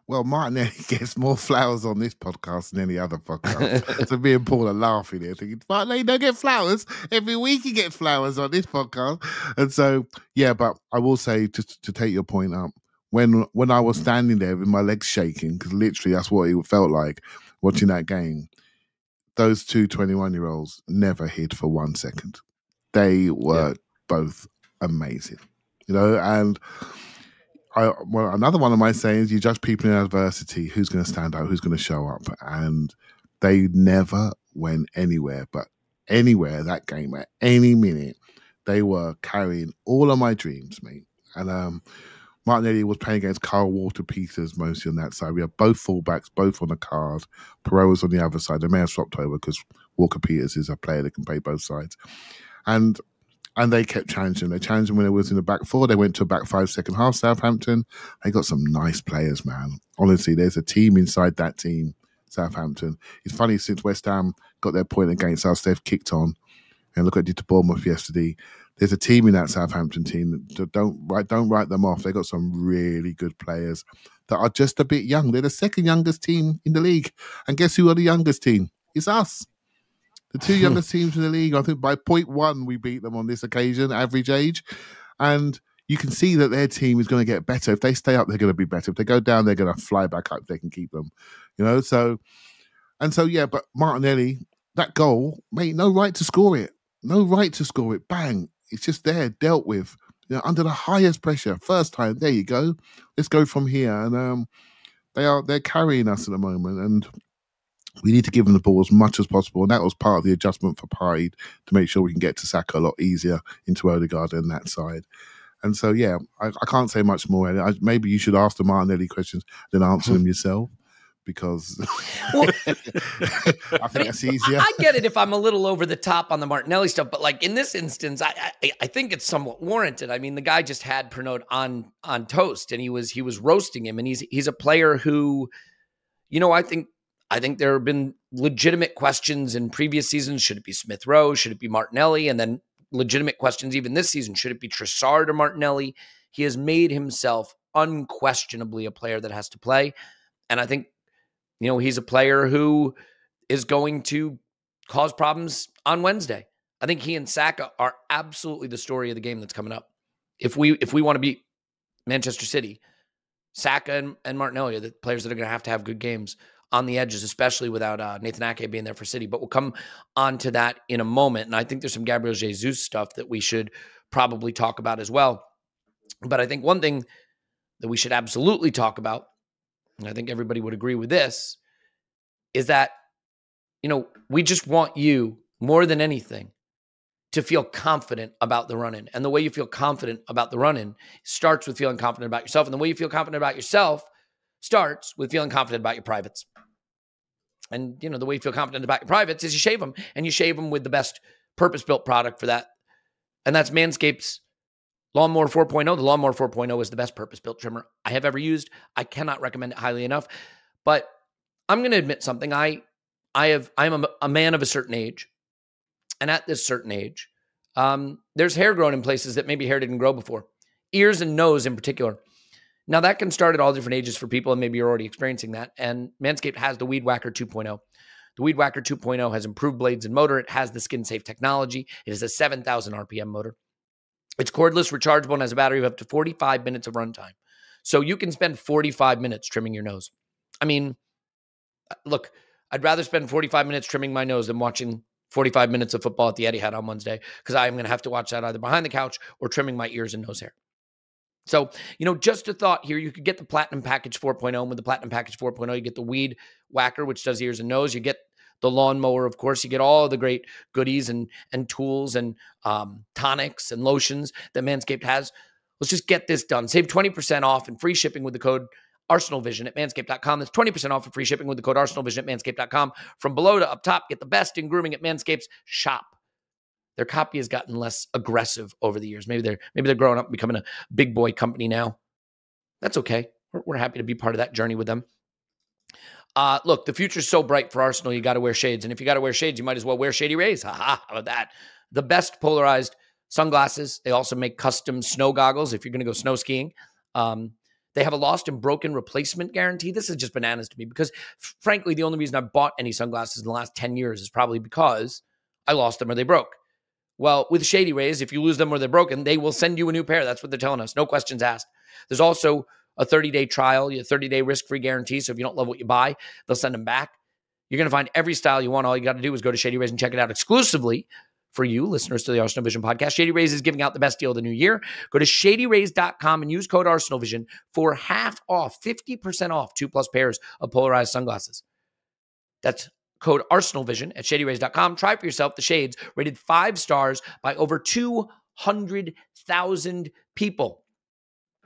Well, Martinelli gets more flowers on this podcast than any other podcast. So me and Paul are laughing here, thinking, Martinelli don't get flowers. Every week he gets flowers on this podcast. And so, yeah, but I will say, just to take your point up, when I was standing there with my legs shaking, because literally that's what it felt like watching that game, those two 21-year-olds never hid for 1 second. They were both amazing, you know. And another one of my sayings, you judge people in adversity, who's going to stand out, who's going to show up. And they never went anywhere, but anywhere that game, at any minute, they were carrying all of my dreams, mate. And Martinelli was playing against Carl Walker-Peters mostly on that side. We had both fullbacks, both on the card. Perot was on the other side. They may have swapped over because Walker-Peters is a player that can play both sides. And they kept challenging. They challenged when it was in the back four. They went to a back five second half, Southampton. They got some nice players, man. Honestly, there's a team inside that team, Southampton. It's funny, since West Ham got their point against us, they've kicked on. And look what they did to Bournemouth yesterday. There's a team in that Southampton team that don't write them off. They got some really good players that are just a bit young. They're the second youngest team in the league. And guess who are the youngest team? It's us. The two youngest teams in the league. I think by 0.1 we beat them on this occasion, average age. And you can see that their team is going to get better. If they stay up, they're going to be better. If they go down, they're going to fly back up if they can keep them. You know, so yeah, but Martinelli, that goal, mate, no right to score it. No right to score it. Bang. It's just there, dealt with, you know, under the highest pressure. First time, there you go. Let's go from here. And they're carrying us at the moment, and we need to give them the ball as much as possible. And that was part of the adjustment for Partey to make sure we can get to Saka a lot easier into Odegaard and that side. And so, yeah, I can't say much more. Maybe you should ask the Martinelli questions, then answer them yourself. Because well, I think that's easier. I get it if I'm a little over the top on the Martinelli stuff, but like in this instance, I think it's somewhat warranted. I mean, the guy just had Pernod on toast, and he was roasting him, and he's a player who, you know, I think there have been legitimate questions in previous seasons. Should it be Smith Rowe? Should it be Martinelli? And then legitimate questions even this season. Should it be Trossard or Martinelli? He has made himself unquestionably a player that has to play, and I think, you know, he's a player who is going to cause problems on Wednesday. I think he and Saka are absolutely the story of the game that's coming up. If we want to beat Manchester City, Saka and Martinelli are the players that are going to have good games on the edges, especially without Nathan Ake being there for City. But we'll come on to that in a moment. And I think there's some Gabriel Jesus stuff that we should probably talk about as well. But I think one thing that we should absolutely talk about, and I think everybody would agree with this, is that, we just want you more than anything to feel confident about the run-in. And the way you feel confident about the run-in starts with feeling confident about yourself. And the way you feel confident about yourself starts with feeling confident about your privates. And, the way you feel confident about your privates is you shave them, and you shave them with the best purpose-built product for that. And that's Manscaped's Lawnmower 4.0. The Lawnmower 4.0 is the best purpose-built trimmer I have ever used. I cannot recommend it highly enough. But I'm going to admit something. I'm a man of a certain age. And at this certain age, there's hair grown in places that maybe hair didn't grow before. Ears and nose in particular. Now, that can start at all different ages for people, and maybe you're already experiencing that. And Manscaped has the Weed Whacker 2.0. The Weed Whacker 2.0 has improved blades and motor. It has the skin-safe technology. It is a 7,000 RPM motor. It's cordless, rechargeable, and has a battery of up to 45 minutes of runtime. So you can spend 45 minutes trimming your nose. I mean, look, I'd rather spend 45 minutes trimming my nose than watching 45 minutes of football at the Etihad on Wednesday, because I'm going to have to watch that either behind the couch or trimming my ears and nose hair. So, just a thought here, you could get the Platinum Package 4.0. And with the Platinum Package 4.0, you get the Weed Whacker, which does ears and nose. You get the lawnmower, of course. You get all the great goodies and tools and tonics and lotions that Manscaped has. Let's just get this done. Save 20% off and free shipping with the code ArsenalVision at manscaped.com. That's 20% off and free shipping with the code ArsenalVision at manscaped.com. From below to up top, get the best in grooming at Manscaped's shop. Their copy has gotten less aggressive over the years. Maybe they're growing up and becoming a big boy company now. That's okay. We're happy to be part of that journey with them. Look, the future's so bright for Arsenal, you got to wear shades. And if you got to wear shades, you might as well wear Shady Rays. How about that? The best polarized sunglasses. They also make custom snow goggles if you're going to go snow skiing. They have a lost and broken replacement guarantee. This is just bananas to me because, frankly, the only reason I bought any sunglasses in the last 10 years is probably because I lost them or they broke. Well, with Shady Rays, if you lose them or they're broken, they will send you a new pair. That's what they're telling us. No questions asked. There's also a 30-day trial, a 30-day risk-free guarantee. So if you don't love what you buy, they'll send them back. You're going to find every style you want. All you got to do is go to Shady Rays and check it out exclusively for you, listeners to the ArsenalVision podcast. Shady Rays is giving out the best deal of the new year. Go to ShadyRays.com and use code ArsenalVision for half off, 50% off 2+ pairs of polarized sunglasses. That's code ArsenalVision at ShadyRays.com. Try for yourself the shades rated 5 stars by over 200,000 people.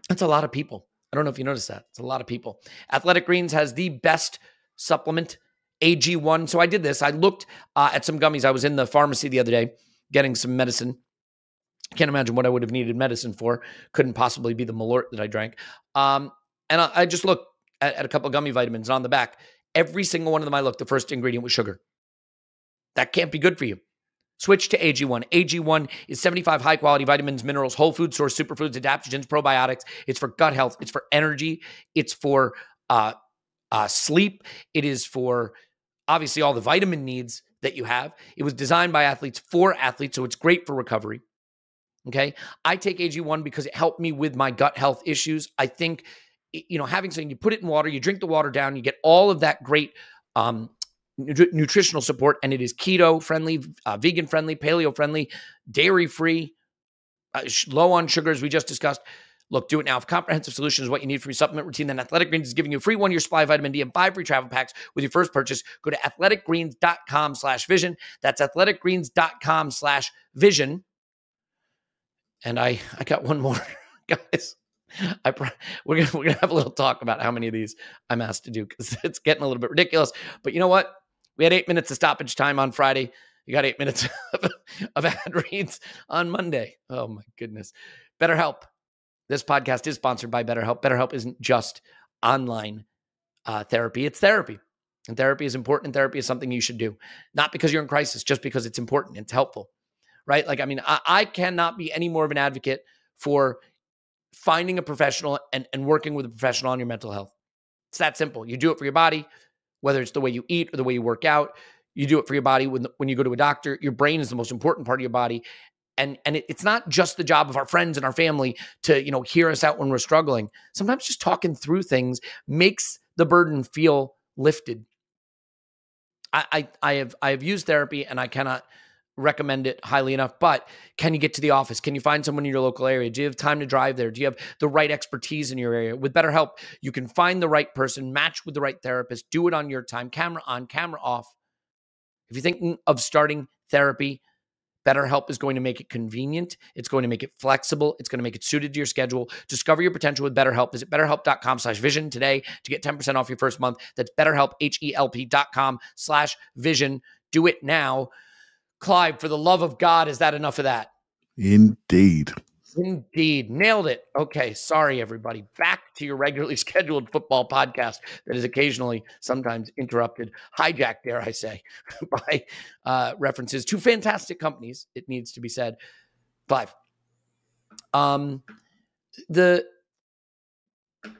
That's a lot of people. I don't know if you noticed that. It's a lot of people. Athletic Greens has the best supplement, AG1. So I did this. I looked at some gummies. I was in the pharmacy the other day getting some medicine. Can't imagine what I would have needed medicine for. Couldn't possibly be the Malort that I drank. And I just looked at a couple of gummy vitamins. And on the back, every single one of them I looked, the first ingredient was sugar. That can't be good for you. Switch to AG1. AG1 is 75 high-quality vitamins, minerals, whole food source, superfoods, adaptogens, probiotics. It's for gut health. It's for energy. It's for sleep. It is for, obviously, all the vitamin needs that you have. It was designed by athletes for athletes, so it's great for recovery. Okay? I take AG1 because it helped me with my gut health issues. I think, having something, you put it in water, you drink the water down, you get all of that great nutritional support, and it is keto-friendly, vegan-friendly, paleo-friendly, dairy-free, low on sugar, as we just discussed. Look, do it now. If comprehensive solution is what you need for your supplement routine, then Athletic Greens is giving you a free 1-year supply of vitamin D and 5 free travel packs with your first purchase. Go to athleticgreens.com/vision. That's athleticgreens.com/vision. And I got one more, guys. We're gonna have a little talk about how many of these I'm asked to do because it's getting a little bit ridiculous. But you know what? We had 8 minutes of stoppage time on Friday. You got 8 minutes of ad reads on Monday. Oh my goodness. BetterHelp. This podcast is sponsored by BetterHelp. BetterHelp isn't just online therapy. It's therapy. And therapy is important. And therapy is something you should do. Not because you're in crisis, just because it's important. It's helpful, right? I cannot be any more of an advocate for finding a professional and working with a professional on your mental health. It's that simple. You do it for your body, whether it's the way you eat or the way you work out. You do it for your body when you go to a doctor. Your brain is the most important part of your body. And it's not just the job of our friends and our family to, hear us out when we're struggling. Sometimes just talking through things makes the burden feel lifted. I have used therapy, and I cannot recommend it highly enough, but can you get to the office? Can you find someone in your local area? Do you have time to drive there? Do you have the right expertise in your area? With BetterHelp, you can find the right person, match with the right therapist, do it on your time, camera on, camera off. If you're thinking of starting therapy, BetterHelp is going to make it convenient. It's going to make it flexible. It's going to make it suited to your schedule. Discover your potential with BetterHelp. Visit BetterHelp.com/vision today to get 10% off your first month. That's BetterHelp, HELP.com/vision. Do it now. Clive, for the love of God, is that enough of that? Indeed. Indeed. Nailed it. Okay. Sorry, everybody. Back to your regularly scheduled football podcast that is occasionally, sometimes interrupted, hijacked, dare I say, by references to fantastic companies, it needs to be said. Clive. The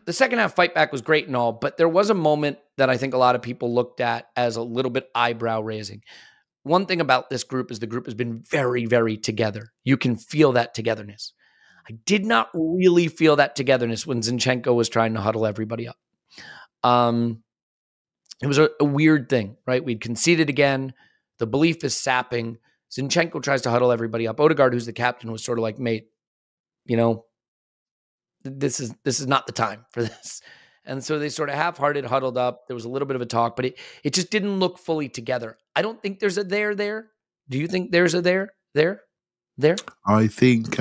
second half fight back was great and all, but there was a moment that I think a lot of people looked at as a little bit eyebrow raising. One thing about this group is the group has been very, very together. You can feel that togetherness. I did not really feel that togetherness when Zinchenko was trying to huddle everybody up. It was a weird thing, right? We'd conceded again. The belief is sapping. Zinchenko tries to huddle everybody up. Odegaard, who's the captain, was sort of like, mate, this is not the time for this. And so they sort of half-hearted huddled up. There was a little bit of a talk, but it just didn't look fully together. I don't think there's a there. Do you think there's a there? I think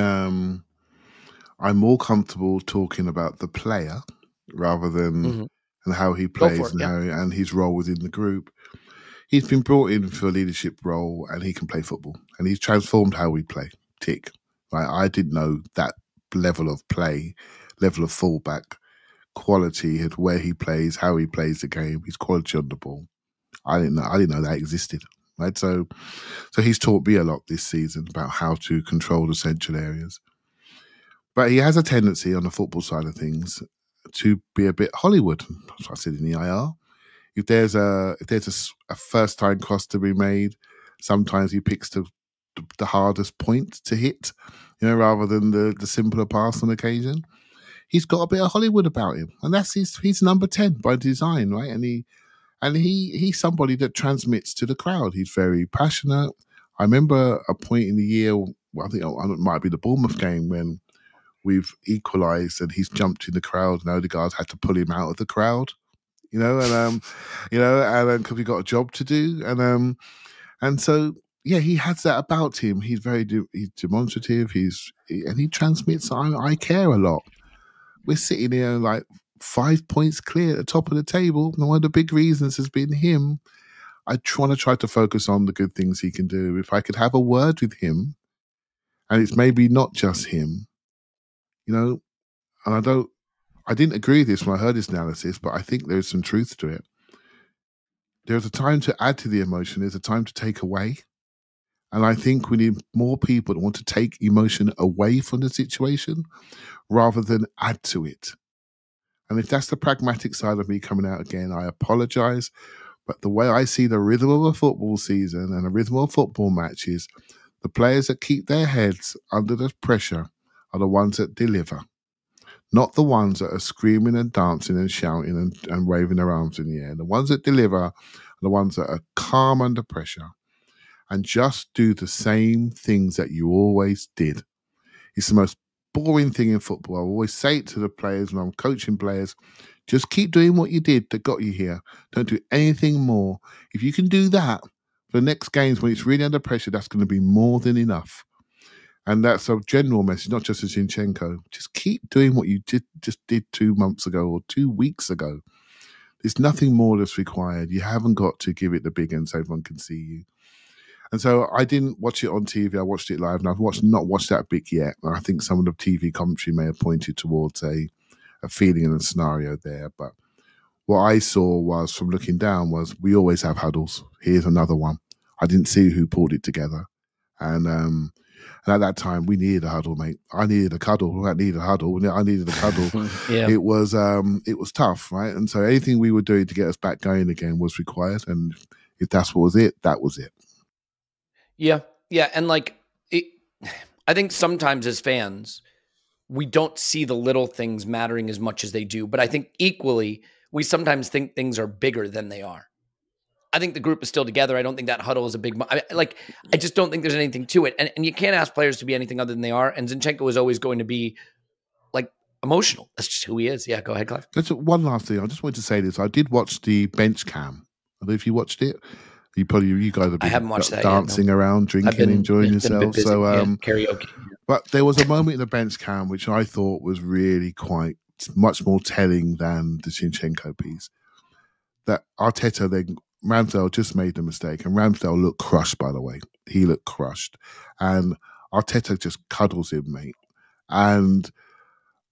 I'm more comfortable talking about the player rather than and how he plays and his role within the group. He's been brought in for a leadership role and he can play football. And he's transformed how we play. Tick. Right? I didn't know that level of play, level of fullback quality, where he plays, how he plays the game, his quality on the ball. I didn't know that existed. Right? So he's taught me a lot this season about how to control the central areas. But he has a tendency on the football side of things to be a bit Hollywood. That's what I said in the IR. If there's a first time cross to be made, sometimes he picks the hardest point to hit, rather than the simpler pass on occasion. He's got a bit of Hollywood about him, and that's he's number 10 by design, right? And he's somebody that transmits to the crowd. He's very passionate. I remember a point in the year, I think it might be the Bournemouth game, when we've equalised and he's jumped in the crowd and Odegaard had to pull him out of the crowd, and because we got a job to do, and so he has that about him. He's he's demonstrative. And he transmits. I care a lot. We're sitting here like 5 points clear at the top of the table, and one of the big reasons has been him. I want to try to focus on the good things he can do. If I could have a word with him, and it's maybe not just him, and I didn't agree with this when I heard this analysis, but I think there's some truth to it. There's a time to add to the emotion. There's a time to take away. And I think we need more people that want to take emotion away from the situation rather than add to it. And if that's the pragmatic side of me coming out again, I apologize. But the way I see the rhythm of a football season and the rhythm of football matches, the players that keep their heads under the pressure are the ones that deliver, not the ones that are screaming and dancing and shouting and waving their arms in the air. The ones that deliver are the ones that are calm under pressure and just do the same things that you always did. It's the most boring thing in football. I always say it to the players when I'm coaching players, just keep doing what you did that got you here. Don't do anything more. If you can do that for the next games when it's really under pressure, that's going to be more than enough. And that's a general message, not just to Zinchenko. Just keep doing what you just did 2 months ago or 2 weeks ago. There's nothing more that's required. You haven't got to give it the big end so everyone can see you. And so I didn't watch it on TV. I watched it live, and I've not watched that bit yet. I think some of the TV commentary may have pointed towards a feeling and a scenario there. But what I saw was, from looking down, was we always have huddles. Here's another one. I didn't see who pulled it together. And at that time, we needed a huddle, mate. I needed a cuddle. I needed a huddle. I needed a cuddle. Yeah. It was tough, right? And so anything we were doing to get us back going again was required. And if that's what was it, that was it. Yeah. And I think sometimes as fans, we don't see the little things mattering as much as they do. But I think equally, we sometimes think things are bigger than they are. I think the group is still together. I don't think that huddle is a big, I just don't think there's anything to it. And you can't ask players to be anything other than they are. And Zinchenko is always going to be like emotional. That's just who he is. Yeah, go ahead, Clive. That's one last thing. I just wanted to say this. I did watch the bench cam. I don't know if you watched it. You guys have been I haven't watched that dancing yet, no. around, drinking, enjoying yourselves. So, karaoke. But there was a moment in the bench cam which I thought was really quite much more telling than the Zinchenko piece. That Arteta then Ramsdale just made the mistake, and Ramsdale looked crushed. By the way, he looked crushed, and Arteta just cuddles him, mate. And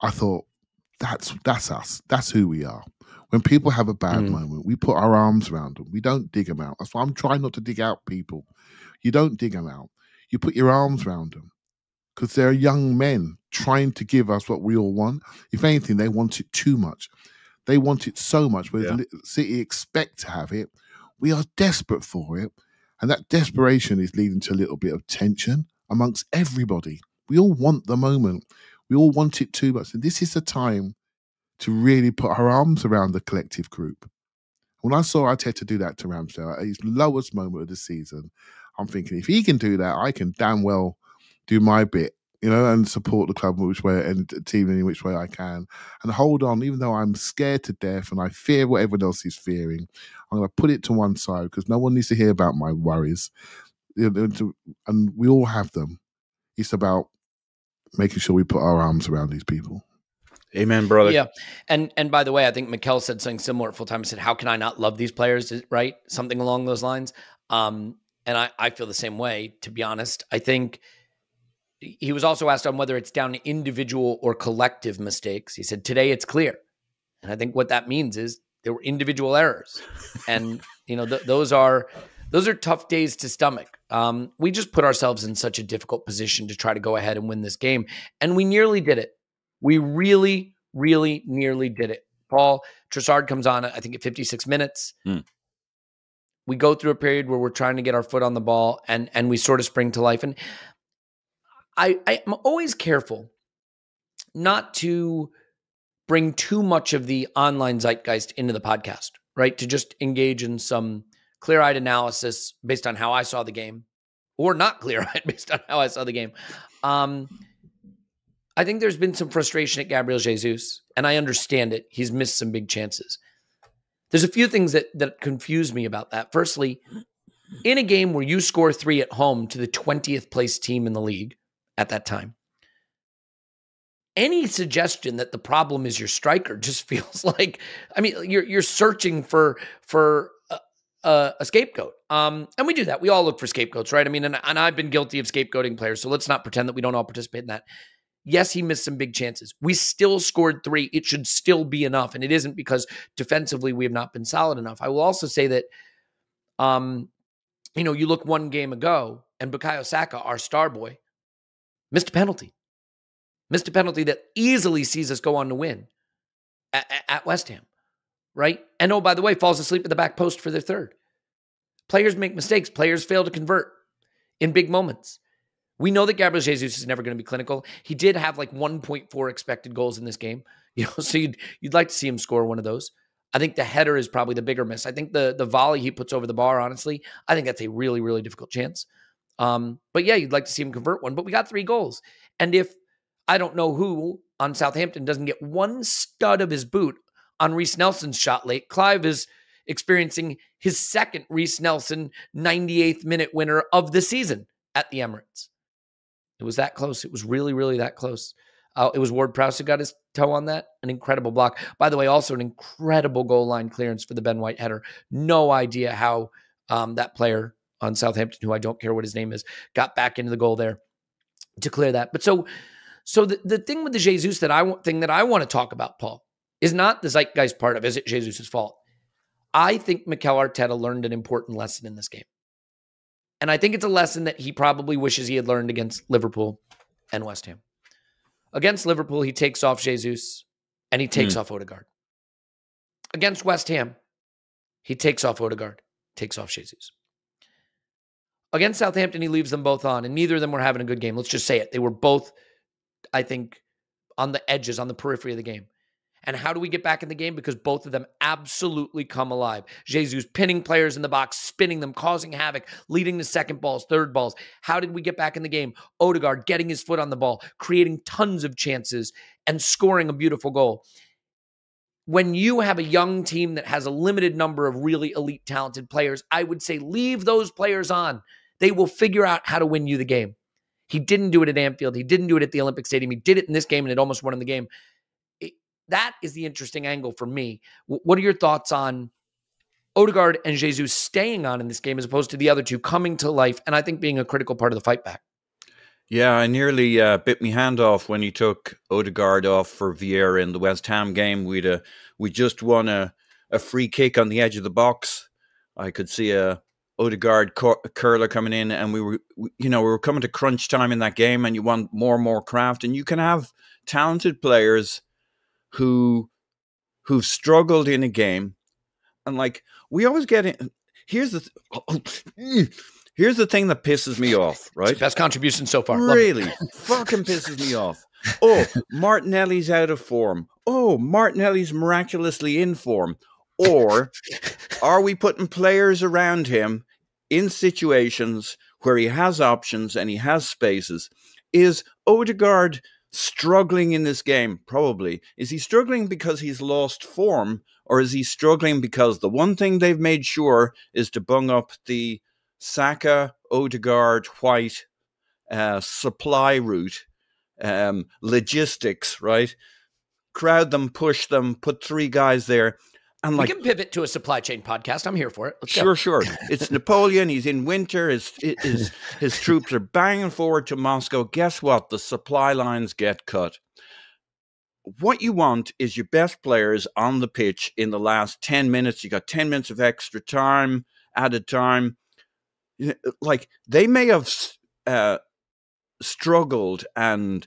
I thought that's us. That's who we are. When people have a bad moment, we put our arms around them. We don't dig them out. That's why I'm trying not to dig out people. You don't dig them out. You put your arms around them because they're young men trying to give us what we all want. If anything, they want it too much. They want it so much. Where City expect to have it. We are desperate for it. And that desperation is leading to a little bit of tension amongst everybody. We all want the moment. We all want it too much. And this is the time to really put our arms around the collective group. When I saw Arteta do that to Ramsdale at his lowest moment of the season, I'm thinking, if he can do that, I can damn well do my bit, and support the club in which way and the team in which way I can. And hold on, even though I'm scared to death and I fear what everyone else is fearing, I'm going to put it to one side because no one needs to hear about my worries. And we all have them. It's about making sure we put our arms around these people. Amen, brother. Yeah. And by the way, I think Mikel said something similar at full time. He said, how can I not love these players? Right? Something along those lines. And I feel the same way, to be honest. I think he was also asked on whether it's down to individual or collective mistakes. He said, today it's clear. And I think what that means is there were individual errors. And, those are tough days to stomach. We just put ourselves in such a difficult position to try to go ahead and win this game. And we nearly did it. We really, really nearly did it. Paul Trossard comes on, I think, at 56 minutes. We go through a period where we're trying to get our foot on the ball and we sort of spring to life. And I'm always careful not to bring too much of the online zeitgeist into the podcast, right? To just engage in some clear-eyed analysis based on how I saw the game, or not clear-eyed based on how I saw the game. I think there's been some frustration at Gabriel Jesus, and I understand it. He's missed some big chances. There's a few things that confuse me about that. Firstly, in a game where you score 3 at home to the 20th place team in the league at that time, any suggestion that the problem is your striker just feels like, you're searching for a scapegoat. And we do that. We all look for scapegoats, right? And I've been guilty of scapegoating players, so let's not pretend that we don't all participate in that. Yes, he missed some big chances. We still scored 3. It should still be enough. And it isn't because defensively we have not been solid enough. I will also say that, you look one game ago and Bukayo Saka, our star boy, missed a penalty. Missed a penalty that easily sees us go on to win at West Ham, right? And oh, by the way, falls asleep at the back post for their third. Players make mistakes. Players fail to convert in big moments. We know that Gabriel Jesus is never going to be clinical. He did have like 1.4 expected goals in this game. So you'd like to see him score one of those. I think the header is probably the bigger miss. I think the volley he puts over the bar, honestly, I think that's a really, really difficult chance. But yeah, you'd like to see him convert one. But we got 3 goals. And if I don't know who on Southampton doesn't get one stud of his boot on Reece Nelson's shot late, Clive is experiencing his second Reece Nelson 98th minute winner of the season at the Emirates. It was that close. It was really, really that close. It was Ward-Prowse who got his toe on that. An incredible block. By the way, also an incredible goal line clearance for the Ben White header. No idea how that player on Southampton, who I don't care what his name is, got back into the goal there to clear that. But so the thing with the Jesus that I want to talk about, Paul, is not the zeitgeist part of, is it Jesus' fault? I think Mikel Arteta learned an important lesson in this game. And I think it's a lesson that he probably wishes he had learned against Liverpool and West Ham. Against Liverpool, he takes off Jesus and he takes off Odegaard. Against West Ham, he takes off Odegaard, takes off Jesus. Against Southampton, he leaves them both on, and neither of them were having a good game. Let's just say it. They were both, I think, on the edges, on the periphery of the game. And how do we get back in the game? Because both of them absolutely come alive. Jesus pinning players in the box, spinning them, causing havoc, leading to second balls, third balls. How did we get back in the game? Odegaard getting his foot on the ball, creating tons of chances and scoring a beautiful goal. When you have a young team that has a limited number of really elite, talented players, I would say leave those players on. They will figure out how to win you the game. He didn't do it at Anfield. He didn't do it at the Olympic Stadium. He did it in this game, and it almost won in the game. That is the interesting angle for me. What are your thoughts on Odegaard and Jesus staying on in this game as opposed to the other two coming to life and I think being a critical part of the fight back? Yeah, I nearly bit my hand off when he took Odegaard off for Vieira in the West Ham game. We just won a free kick on the edge of the box. I could see a Odegaard curler coming in, and we were coming to crunch time in that game, and you want more and more craft, and you can have talented players who've struggled in a game, and like we always get in. Here's the thing that pisses me off, right? Best contribution so far. Really fucking pisses me off. Oh, Martinelli's out of form. Oh, Martinelli's miraculously in form. Or are we putting players around him in situations where he has options and he has spaces? Is Odegaard struggling in this game? Probably. Is he struggling because he's lost form, or is he struggling because the one thing they've made sure is to bung up the Saka, Odegaard, White supply route, logistics, right? Crowd them, push them, put three guys there. And we can pivot to a supply chain podcast. I'm here for it. Let's go. Sure. It's Napoleon. He's in winter. His troops are banging forward to Moscow. Guess what? The supply lines get cut. What you want is your best players on the pitch in the last 10 minutes. You got 10 minutes of extra time, added time. Like they may have struggled and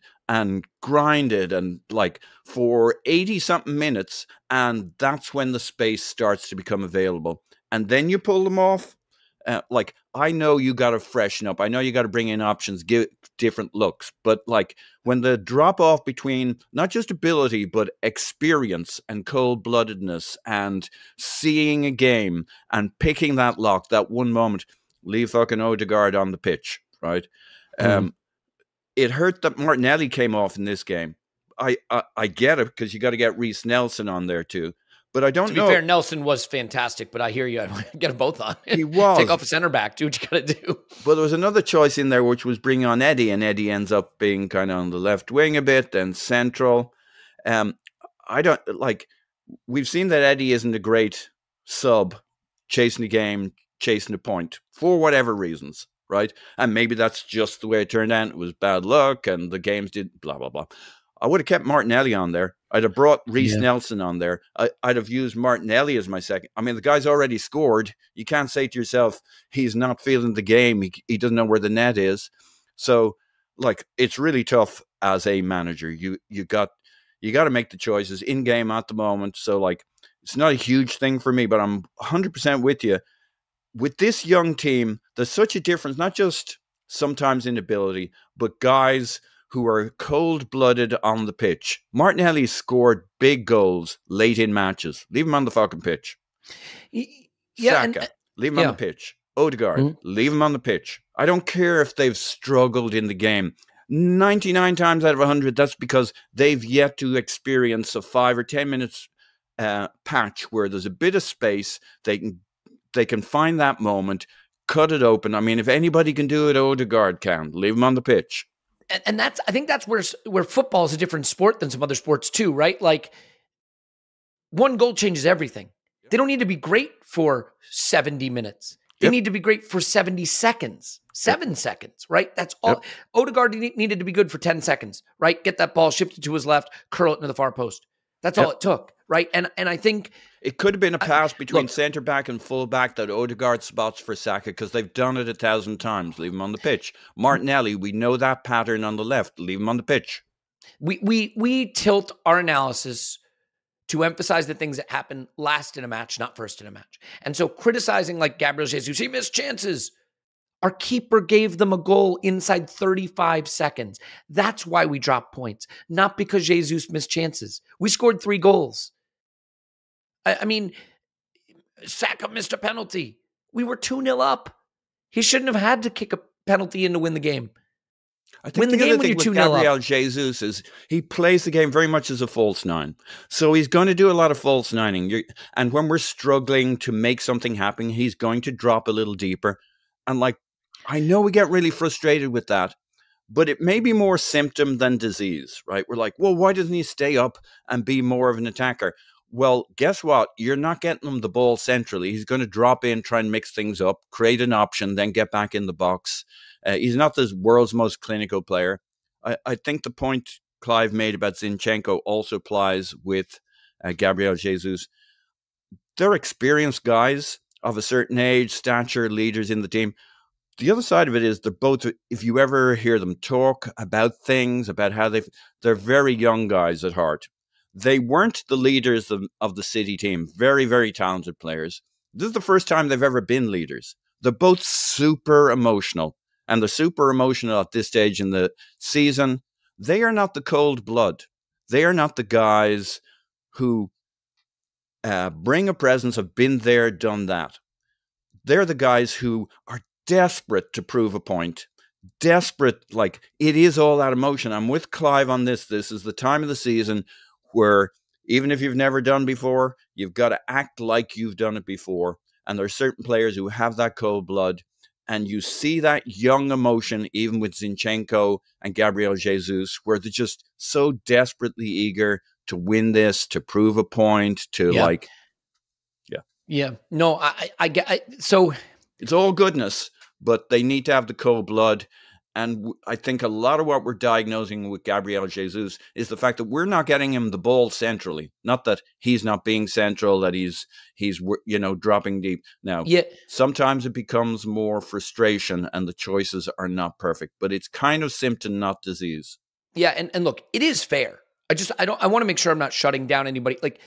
grinded and like for 80 something minutes, and that's when the space starts to become available, and then you pull them off. Like I know you got to freshen up, I know you got to bring in options, give different looks, but like when the drop off between not just ability but experience and cold-bloodedness and seeing a game and picking that lock, that one moment, leave fucking Odegaard on the pitch, right? It hurt that Martinelli came off in this game. I get it, because you got to get Reece Nelson on there too. But I don't know. To be fair, Nelson was fantastic, but I hear you. I get them both on. He was. Take off a center back. Do what you got to do. But there was another choice in there, which was bring on Eddie, and Eddie ends up being kind of on the left wing a bit, then central. I don't like. We've seen that Eddie isn't a great sub, chasing the game, chasing the point for whatever reasons. Right? And maybe that's just the way it turned out. It was bad luck and the games did blah, blah, blah. I would have kept Martinelli on there. I'd have brought Reece Nelson on there. I'd have used Martinelli as my second. I mean, the guy's already scored. You can't say to yourself, he's not feeling the game. He doesn't know where the net is. So, like, it's really tough as a manager. You got to make the choices in game at the moment. So, like, it's not a huge thing for me, but I'm 100% with you. With this young team, there's such a difference, not just sometimes in ability, but guys who are cold-blooded on the pitch. Martinelli scored big goals late in matches. Leave him on the fucking pitch. Yeah, Saka, leave him on the pitch. Odegaard, leave him on the pitch. I don't care if they've struggled in the game. 99 times out of 100, that's because they've yet to experience a 5 or 10 minutes patch where there's a bit of space. They can find that moment, cut it open. I mean, if anybody can do it, Odegaard can. Leave him on the pitch. And I think that's where football is a different sport than some other sports too, right? Like one goal changes everything. They don't need to be great for 70 minutes. They need to be great for 70 seconds, 7 seconds, right? That's all. Odegaard needed to be good for 10 seconds, right? Get that ball shifted to his left, curl it into the far post. That's all it took, right? And I think it could have been a pass between centre back and full back that Odegaard spots for Saka, because they've done it 1,000 times. Leave him on the pitch. Martinelli, we know that pattern on the left. Leave him on the pitch. We tilt our analysis to emphasize the things that happen last in a match, not first in a match. And so criticizing like Gabriel Jesus, he missed chances. Our keeper gave them a goal inside 35 seconds. That's why we dropped points, not because Jesus missed chances. We scored 3 goals. I mean, Saka missed a penalty. We were 2-0 up. He shouldn't have had to kick a penalty in to win the game. I think the other thing with Gabriel Jesus is he plays the game very much as a false nine. So he's going to do a lot of false nining. And when we're struggling to make something happen, he's going to drop a little deeper. And like, I know we get really frustrated with that, but it may be more symptom than disease, right? We're like, well, why doesn't he stay up and be more of an attacker? Well, guess what? You're not getting him the ball centrally. He's going to drop in, try and mix things up, create an option, then get back in the box. He's not the world's most clinical player. I think the point Clive made about Zinchenko also applies with Gabriel Jesus. They're experienced guys of a certain age, stature, leaders in the team. The other side of it is they're both, if you ever hear them talk about things, about how they're very young guys at heart. They weren't the leaders of the City team. Very, very talented players. This is the first time they've ever been leaders. They're both super emotional. And they're super emotional at this stage in the season. They are not the cold blood. They are not the guys who bring a presence, have been there, done that. They're the guys who are desperate to prove a point. Desperate, like it is all that emotion. I'm with Clive on this. This is the time of the season where even if you've never done before, you've got to act like you've done it before. And there are certain players who have that cold blood. And you see that young emotion, even with Zinchenko and Gabriel Jesus, where they're just so desperately eager to win this, to prove a point, to No, I get so it's all goodness, but they need to have the cold blood. And I think a lot of what we're diagnosing with Gabriel Jesus is the fact that we're not getting him the ball centrally. Not that he's not being central, that he's dropping deep. Now, sometimes it becomes more frustration and the choices are not perfect, but it's kind of symptom, not disease. Yeah, and look, it is fair. I want to make sure I'm not shutting down anybody. Like,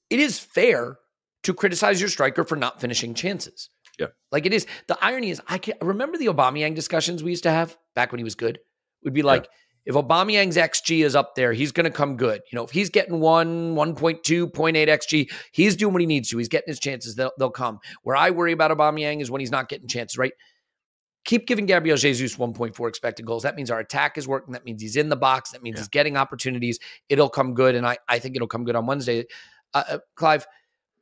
it is fair to criticize your striker for not finishing chances. Yeah. Like it is. The irony is, I remember the Aubameyang discussions we used to have back when he was good. We'd be like, if Aubameyang's XG is up there, he's going to come good. You know, if he's getting 1.2, 0.8 XG, he's doing what he needs to. He's getting his chances. They'll come. Where I worry about Aubameyang is when he's not getting chances, right? Keep giving Gabriel Jesus 1.4 expected goals. That means our attack is working. That means he's in the box. That means he's getting opportunities. It'll come good. And I think it'll come good on Wednesday. Clive,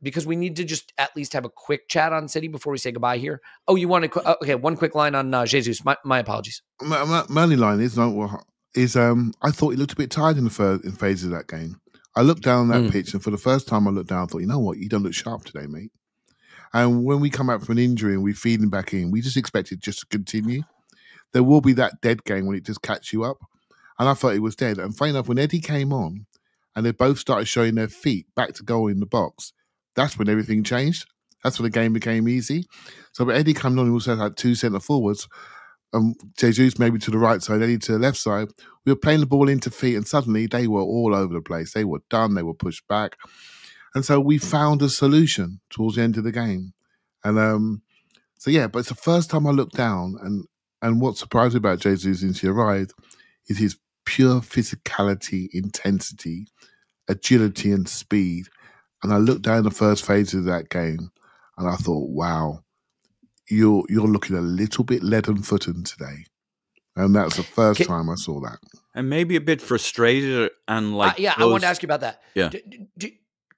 because we need to just at least have a quick chat on City before we say goodbye here. Oh, you want to? Okay, one quick line on Jesus. My apologies. My only line is I thought he looked a bit tired in phases of that game. I looked down that pitch, and for the first time I looked down, I thought, you know what, you don't look sharp today, mate. And when we come out from an injury and we feed him back in, we just expect it just to continue. There will be that dead game when it just catch you up. And I thought he was dead. And funny enough, when Eddie came on and they both started showing their feet back to goal in the box, that's when everything changed. That's when the game became easy. So but Eddie coming on, he also had 2 centre forwards. Jesus maybe to the right side, Eddie to the left side. We were playing the ball into feet, and suddenly they were all over the place. They were done. They were pushed back. And so we found a solution towards the end of the game. And but it's the first time I looked down, and what surprised me about Jesus since he arrived is his pure physicality, intensity, agility, and speed. And I looked down the first phase of that game, and I thought, wow, you're looking a little bit leaden-footed today. And that's the first time I saw that. And maybe a bit frustrated and like... I wanted to ask you about that. Yeah.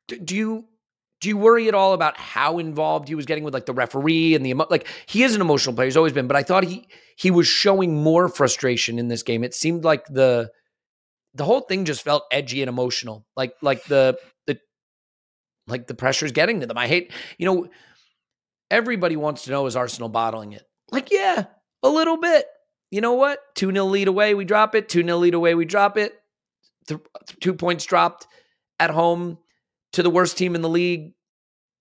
Do you worry at all about how involved he was getting with like the referee and like he is an emotional player, he's always been, but I thought he was showing more frustration in this game. It seemed like the whole thing just felt edgy and emotional. Like the pressure's getting to them. I hate, everybody wants to know, is Arsenal bottling it? Like, yeah, a little bit. You know what? 2-0 lead away, we drop it. 2-0 lead away, we drop it. 2 points dropped at home to the worst team in the league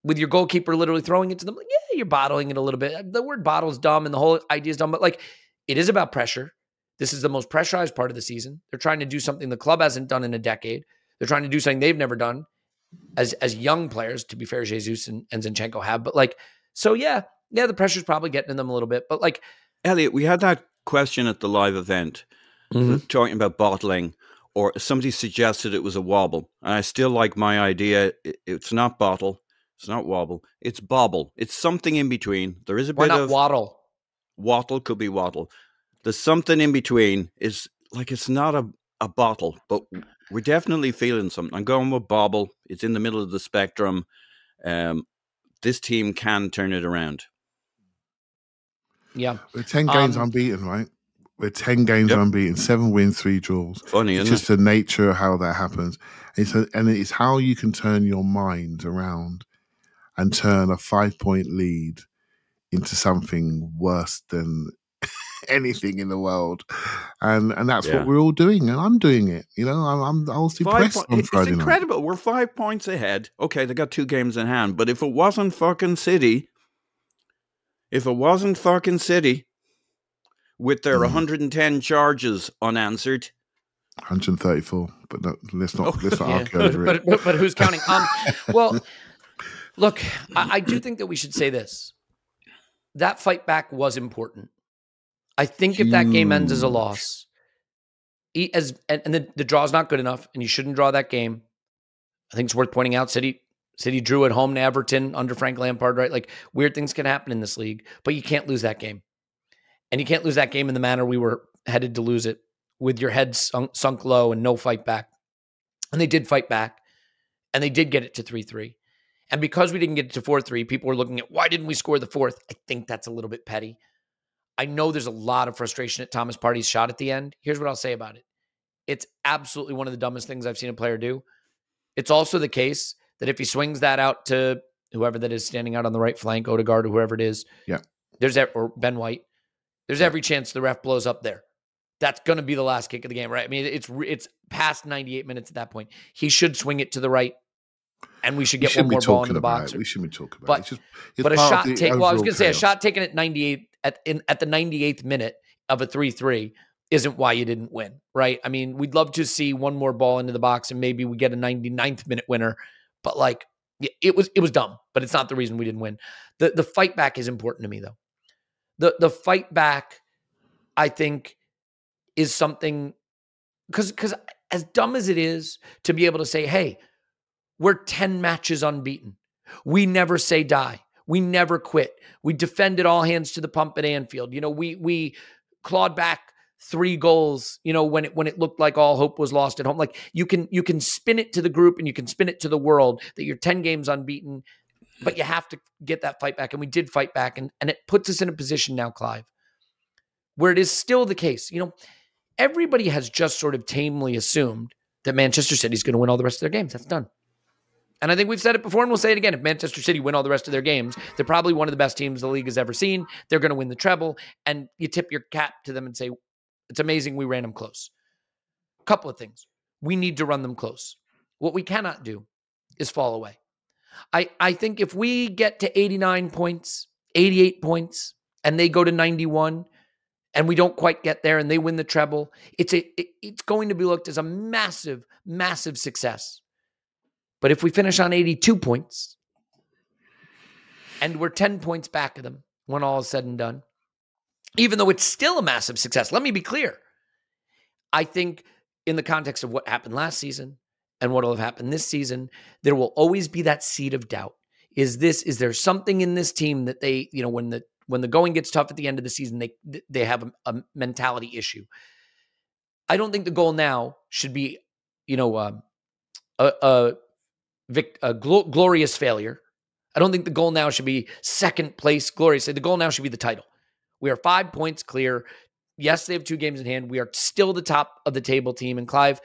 with your goalkeeper literally throwing it to them. Like, yeah, you're bottling it a little bit. The word bottle is dumb and the whole idea is dumb, but like, it is about pressure. This is the most pressurized part of the season. They're trying to do something the club hasn't done in a decade. They're trying to do something they've never done as young players, to be fair, Jesus and Zinchenko have. But like, so yeah, the pressure's probably getting to them a little bit. But like, Elliot, we had that question at the live event, talking about bottling, or somebody suggested it was a wobble. And I still like my idea. It's not bottle. It's not wobble. It's bobble. It's something in between. There is a Why bit not of waddle? Wattle, could be waddle. There's something in between. Is like it's not a bottle, but we're definitely feeling something. I'm going with bobble. It's in the middle of the spectrum. This team can turn it around. Yeah. We're 10 games unbeaten, right? We're 10 games unbeaten, 7 wins, 3 draws. Funny, it's isn't just the nature of how that happens. And it's how you can turn your mind around and turn a 5-point lead into something worse than anything in the world. And that's what we're all doing. And I'm doing it. You know, I was depressed on Friday night. It's incredible. We're 5 points ahead. Okay, they got 2 games in hand. But if it wasn't fucking City, with their 110 charges unanswered. 134, but no, let's not argue over it. But who's counting? Well, look, I do think that we should say this. That fight back was important. I think if that game ends as a loss, and the draw's not good enough, and you shouldn't draw that game, I think it's worth pointing out City drew at home to Everton under Frank Lampard, right? Like, weird things can happen in this league, but you can't lose that game. And you can't lose that game in the manner we were headed to lose it, with your head sunk low and no fight back. And they did fight back, and they did get it to 3-3. And because we didn't get it to 4-3, people were looking at, why didn't we score the fourth? I think that's a little bit petty. I know there's a lot of frustration at Thomas Partey's shot at the end. Here's what I'll say about it. It's absolutely one of the dumbest things I've seen a player do. It's also the case that if he swings that out to whoever that is standing out on the right flank, Odegaard or whoever it is, or Ben White, there's every chance the ref blows up there. That's going to be the last kick of the game, right? I mean, it's past 98 minutes at that point. He should swing it to the right, and we should get one more ball into the box. We shouldn't be talking about it. But a shot take. Well, I was going to say a shot taken at 98 at the 98th minute of a 3-3 isn't why you didn't win, right? I mean, we'd love to see one more ball into the box and maybe we get a 99th minute winner, but like it was dumb. But it's not the reason we didn't win. The fight back is important to me though. The fight back, I think, is something, because as dumb as it is to be able to say, hey, we're 10 matches unbeaten. We never say die. We never quit. We defended all hands to the pump at Anfield. You know, we clawed back 3 goals, you know, when it looked like all hope was lost at home. Like you can spin it to the group and you can spin it to the world that you're 10 games unbeaten, but you have to get that fight back. And we did fight back. And it puts us in a position now, Clive, where it is still the case. You know, everybody has just sort of tamely assumed that Manchester City's going to win all the rest of their games. That's done. And I think we've said it before and we'll say it again. If Manchester City win all the rest of their games, they're probably one of the best teams the league has ever seen. They're going to win the treble. And you tip your cap to them and say, it's amazing we ran them close. A couple of things. We need to run them close. What we cannot do is fall away. I think if we get to 89 points, 88 points, and they go to 91, and we don't quite get there and they win the treble, it's going to be looked as a massive, massive success. But if we finish on 82 points and we're 10 points back of them when all is said and done, even though it's still a massive success, let me be clear. I think in the context of what happened last season and what will have happened this season, there will always be that seed of doubt. Is there something in this team that they, you know, when the going gets tough at the end of the season, they have a mentality issue. I don't think the goal now should be, you know, a glorious failure. I don't think the goal now should be second place glorious. The goal now should be the title. We are 5 points clear. Yes, they have 2 games in hand. We are still the top of the table team. And Clive,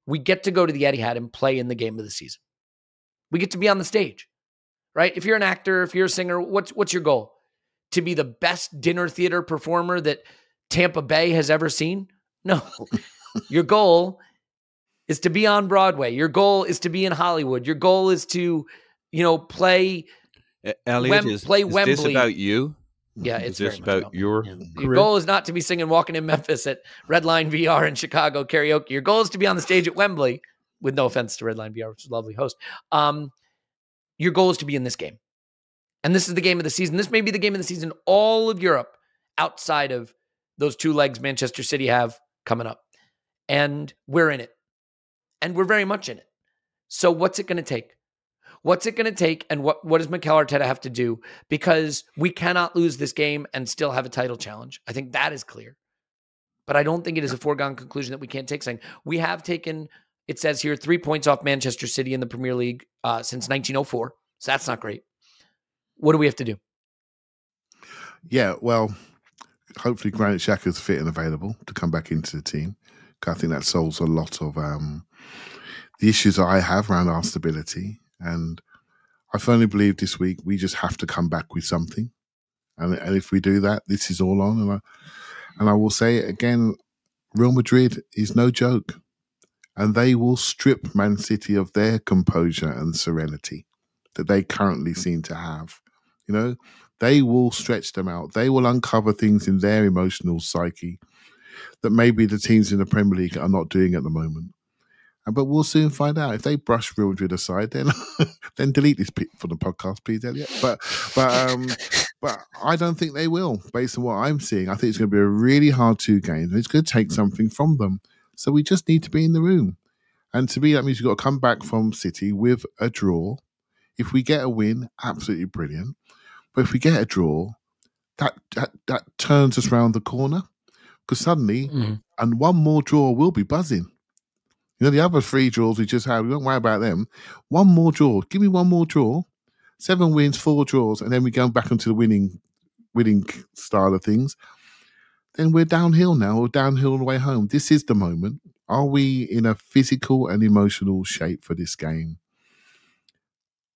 we get to go to the Etihad and play in the game of the season. We get to be on the stage, right? If you're an actor, if you're a singer, what's your goal? To be the best dinner theater performer that Tampa Bay has ever seen? No. Your goal is to be on Broadway. Your goal is to be in Hollywood. Your goal is to, you know, play Elliot, play is Wembley. this about you? Yeah, it's this about your Your goal is not to be singing Walking in Memphis at Redline VR in Chicago karaoke. Your goal is to be on the stage at Wembley, with no offense to Redline VR, which is a lovely host. Your goal is to be in this game. And this is the game of the season. This may be the game of the season all of Europe outside of those 2 legs Manchester City have coming up. And we're in it. And we're very much in it. So what's it going to take? What's it going to take? And what does Mikel Arteta have to do? Because we cannot lose this game and still have a title challenge. I think that is clear. But I don't think it is a foregone conclusion that we can't take something. We have taken, it says here, 3 points off Manchester City in the Premier League since 1904. So that's not great. What do we have to do? Yeah, well, hopefully Granit Xhaka's fit and available to come back into the team. I think that solves a lot of the issues that I have around our stability. And I firmly believe this week we just have to come back with something. And if we do that, this is all on. And I will say it again, Real Madrid is no joke. And they will strip Man City of their composure and serenity that they currently seem to have. You know, they will stretch them out. They will uncover things in their emotional psyche that maybe the teams in the Premier League are not doing at the moment. But we'll soon find out. If they brush Real Madrid aside, then delete this from the podcast, please, Elliot. But I don't think they will, based on what I'm seeing. I think it's going to be a really hard 2 games, and it's going to take something from them. So we just need to be in the room. And to me, that means we've got to come back from City with a draw. If we get a win, absolutely brilliant. But if we get a draw, that turns us round the corner. Because suddenly, and one more draw will be buzzing. You know, the other 3 draws we just had, we don't worry about them. One more draw. Give me one more draw. 7 wins, 4 draws, and then we go back into the winning style of things. Then we're downhill now. We're downhill on the way home. This is the moment. Are we in a physical and emotional shape for this game?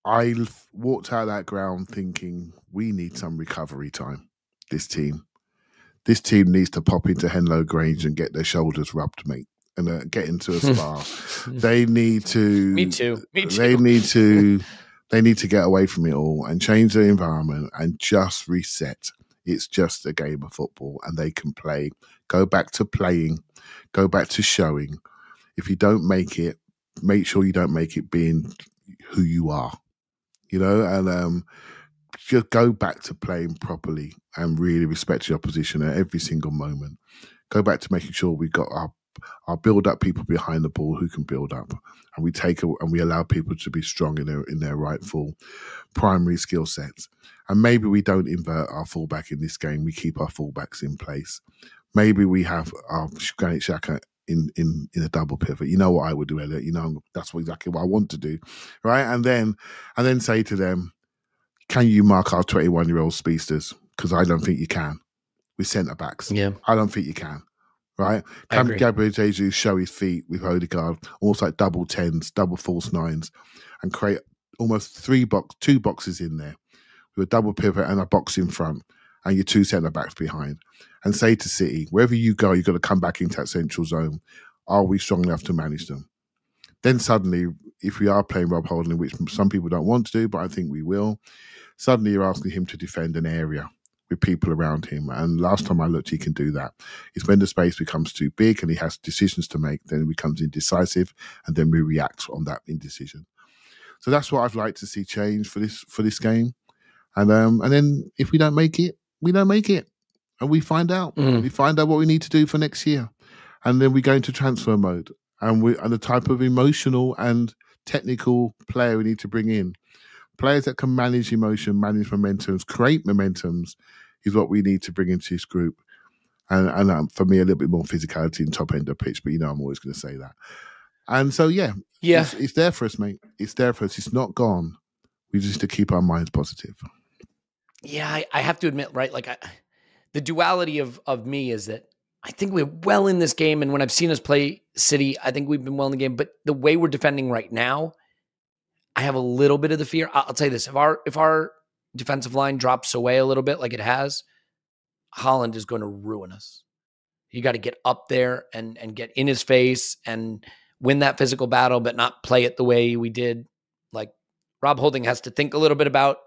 I walked out of that ground thinking we need some recovery time, this team. This team needs to pop into Henlow Grange and get their shoulders rubbed, mate. And get into a spa. They need to. Me too. They need to get away from it all and change their environment and just reset. It's just a game of football, and they can play. Go back to playing. Go back to showing. If you don't make it, make sure you don't make it being who you are. You know, and just go back to playing properly and really respect your opposition at every single moment. Go back to making sure we got our build-up people behind the ball who can build up, and we allow people to be strong in their rightful primary skill sets. And maybe we don't invert our fullback in this game. We keep our fullbacks in place. Maybe we have our Granit Xhaka in a double pivot. You know what I would do, Elliot. You know that's exactly what I want to do, right? And then say to them, "Can you mark our 21-year-old speedsters? Because I don't think you can. With centre backs, yeah, I don't think you can." Right? Can Gabriel Jesus show his feet with Odegaard, almost like double 10s, double false 9s, and create almost 2 boxes in there with a double pivot and a box in front and your 2 centre backs behind, and say to City, wherever you go, you've got to come back into that central zone. Are we strong enough to manage them? Then suddenly, if we are playing Rob Holding, which some people don't want to do, but I think we will, suddenly you're asking him to defend an area with people around him. And last time I looked, he can do that. It's when the space becomes too big and he has decisions to make, then he becomes indecisive, and then we react on that indecision. So that's what I'd like to see change for this game. And then if we don't make it, we don't make it. And we find out. We find out what we need to do for next year. And then we go into transfer mode. And the type of emotional and technical player we need to bring in. Players that can manage emotion, manage momentums, create momentums is what we need to bring into this group. And for me, a little bit more physicality in top end of pitch, but you know I'm always going to say that. And so, yeah. It's there for us, mate. It's there for us. It's not gone. We just need to keep our minds positive. Yeah, I have to admit, right, like the duality of me is that I think we're well in this game, and when I've seen us play City, I think we've been well in the game, but the way we're defending right now, I have a little bit of the fear. I'll tell you this, if our defensive line drops away a little bit like it has, Haaland is going to ruin us. You got to get up there and get in his face and win that physical battle, but not play it the way we did. Like Rob Holding has to think a little bit about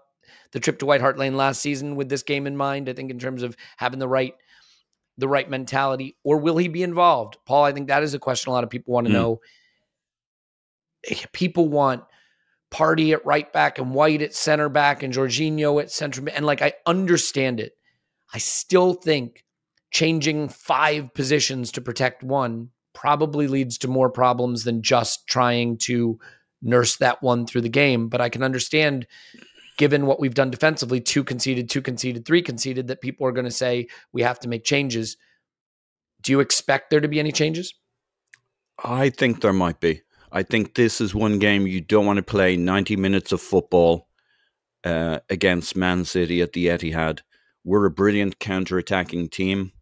the trip to White Hart Lane last season with this game in mind, I think, in terms of having the right mentality, or will he be involved? Paul, I think that is a question a lot of people want to know. People want Partey at right back and White at center back and Jorginho at center. And like, I understand it. I still think changing 5 positions to protect one probably leads to more problems than just trying to nurse that one through the game. But I can understand, given what we've done defensively, 2 conceded, 2 conceded, 3 conceded, that people are going to say we have to make changes. Do you expect there to be any changes? I think there might be. I think this is one game you don't want to play 90 minutes of football against Man City at the Etihad. We're a brilliant counter-attacking team.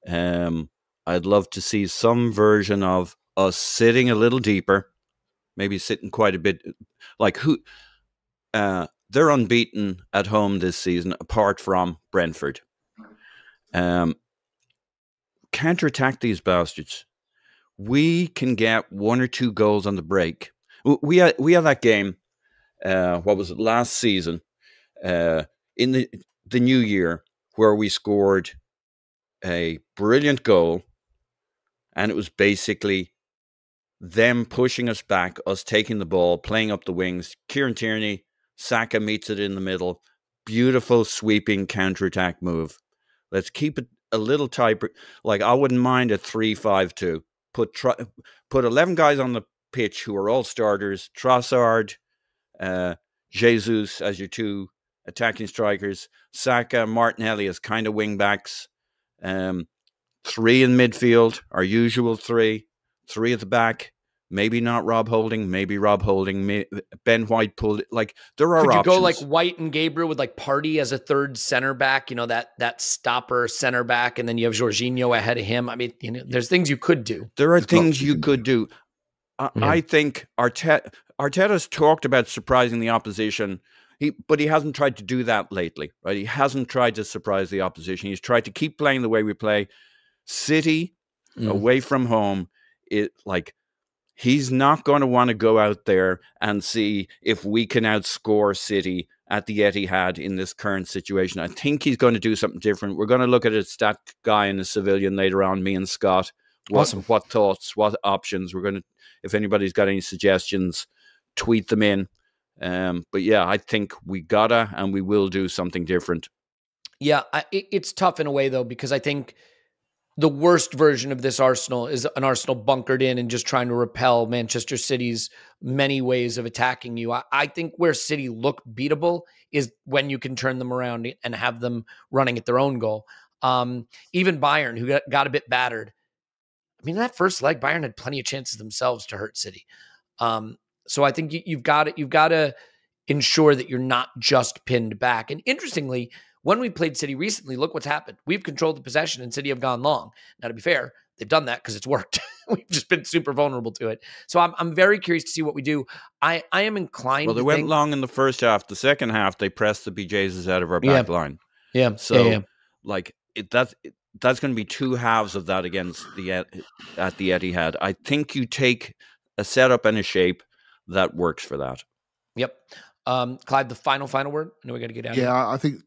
I'd love to see some version of us sitting a little deeper, maybe sitting quite a bit. Like they're unbeaten at home this season, apart from Brentford. Counter-attack these bastards. We can get 1 or 2 goals on the break. We had that game. What was it, last season? In the new year, where we scored a brilliant goal, and it was basically them pushing us back, us taking the ball, playing up the wings. Kieran Tierney, Saka meets it in the middle. Beautiful sweeping counter-attack move. Let's keep it a little tighter. Like, I wouldn't mind a 3-5-2. Put 11 guys on the pitch who are all starters. Trossard, Jesus as your 2 attacking strikers. Saka, Martinelli as kind of wing backs. 3 in midfield, our usual 3. 3 at the back. Maybe not Rob Holding. Maybe Rob Holding. Ben White pulled it. Like, there are options. Could you go like White and Gabriel with like Partey as a 3rd center back? You know, that stopper center back, and then you have Jorginho ahead of him. I mean, you know, there's things you could do. There are things you could do. I think Arteta's talked about surprising the opposition, but he hasn't tried to do that lately, right? He hasn't tried to surprise the opposition. He's tried to keep playing the way we play. City, away from home, he's not going to want to go out there and see if we can outscore City at the Etihad in this current situation. I think he's going to do something different. We're going to look at a stat guy and a civilian later on, me and Scott. Awesome. What thoughts, what options? We're going to, if anybody's got any suggestions, tweet them in. But yeah, I think we gotta and we will do something different. Yeah, it's tough in a way, though, because I think the worst version of this Arsenal is an Arsenal bunkered in and just trying to repel Manchester City's many ways of attacking you. I think where City look beatable is when you can turn them around and have them running at their own goal. Even Bayern, who got a bit battered. I mean, that first leg, Bayern had plenty of chances themselves to hurt City. So I think you've got to ensure that you're not just pinned back. And interestingly, when we played City recently, look what's happened. We've controlled the possession and City have gone long. Now, to be fair, they've done that because it's worked. We've just been super vulnerable to it. So I'm very curious to see what we do. I am inclined to went long in the first half. The second half, they pressed the BJs out of our back line. Yeah. So, that's going to be 2 halves of that against at the Etihad. I think you take a setup and a shape that works for that. Yep. Clive, the final word? I know we got to get out of here. Yeah, I think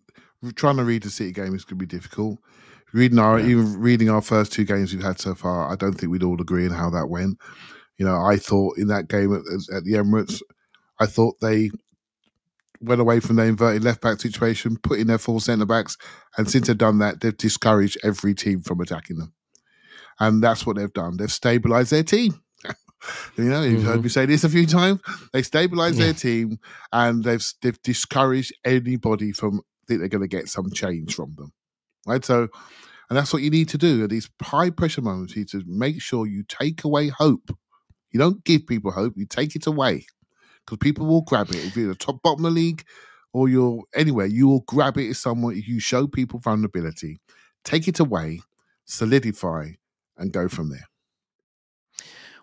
trying to read the City game is going to be difficult. Even reading our first 2 games we've had so far, I don't think we'd all agree on how that went. You know, I thought in that game at the Emirates, I thought they went away from their inverted left-back situation, put in their 4 centre-backs, and since they've done that, they've discouraged every team from attacking them. And that's what they've done. They've stabilised their team. You know, you've heard me say this a few times. They stabilised their team, and they've discouraged anybody from think they're going to get some change from them. Right? So, and that's what you need to do. At these high-pressure moments, you need to make sure you take away hope. You don't give people hope, you take it away. Because people will grab it. If you're the top bottom of the league or you're anywhere, you will grab it as someone. You show people vulnerability, take it away, solidify, and go from there.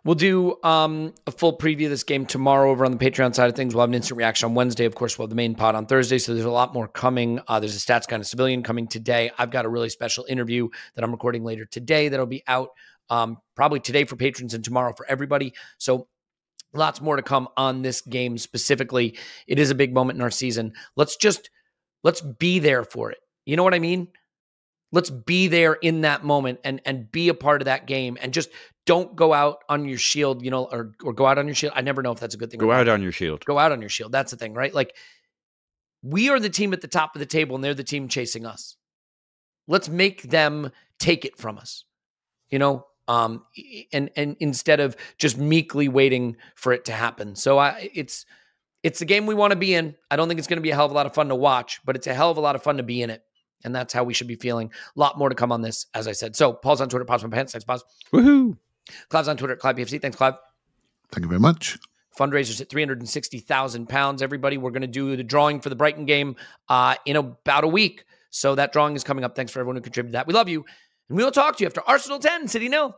We'll do a full preview of this game tomorrow over on the Patreon side of things. We'll have an instant reaction on Wednesday. Of course, we'll have the main pod on Thursday, so there's a lot more coming. There's a stats kind of civilian coming today. I've got a really special interview that I'm recording later today that'll be out probably today for patrons and tomorrow for everybody. So lots more to come on this game specifically. It is a big moment in our season. Let's be there for it. You know what I mean? Let's be there in that moment and be a part of that game, and just don't go out on your shield, you know, or go out on your shield. I never know if that's a good thing. Go out on your shield. Go out on your shield. That's the thing, right? Like, we are the team at the top of the table and they're the team chasing us. Let's make them take it from us, and instead of just meekly waiting for it to happen. So it's the game we want to be in. I don't think it's going to be a hell of a lot of fun to watch, but it's a hell of a lot of fun to be in it. And that's how we should be feeling. A lot more to come on this, as I said. So Paul's on Twitter, Pause My Pants. Thanks, Pause. Woohoo! Clive's on Twitter, Clive PFC. Thanks, Clive. Thank you very much. Fundraisers at £360,000. Everybody, we're going to do the drawing for the Brighton game in about a week. So that drawing is coming up. Thanks for everyone who contributed to that. We love you. And we'll talk to you after Arsenal 10, City 0.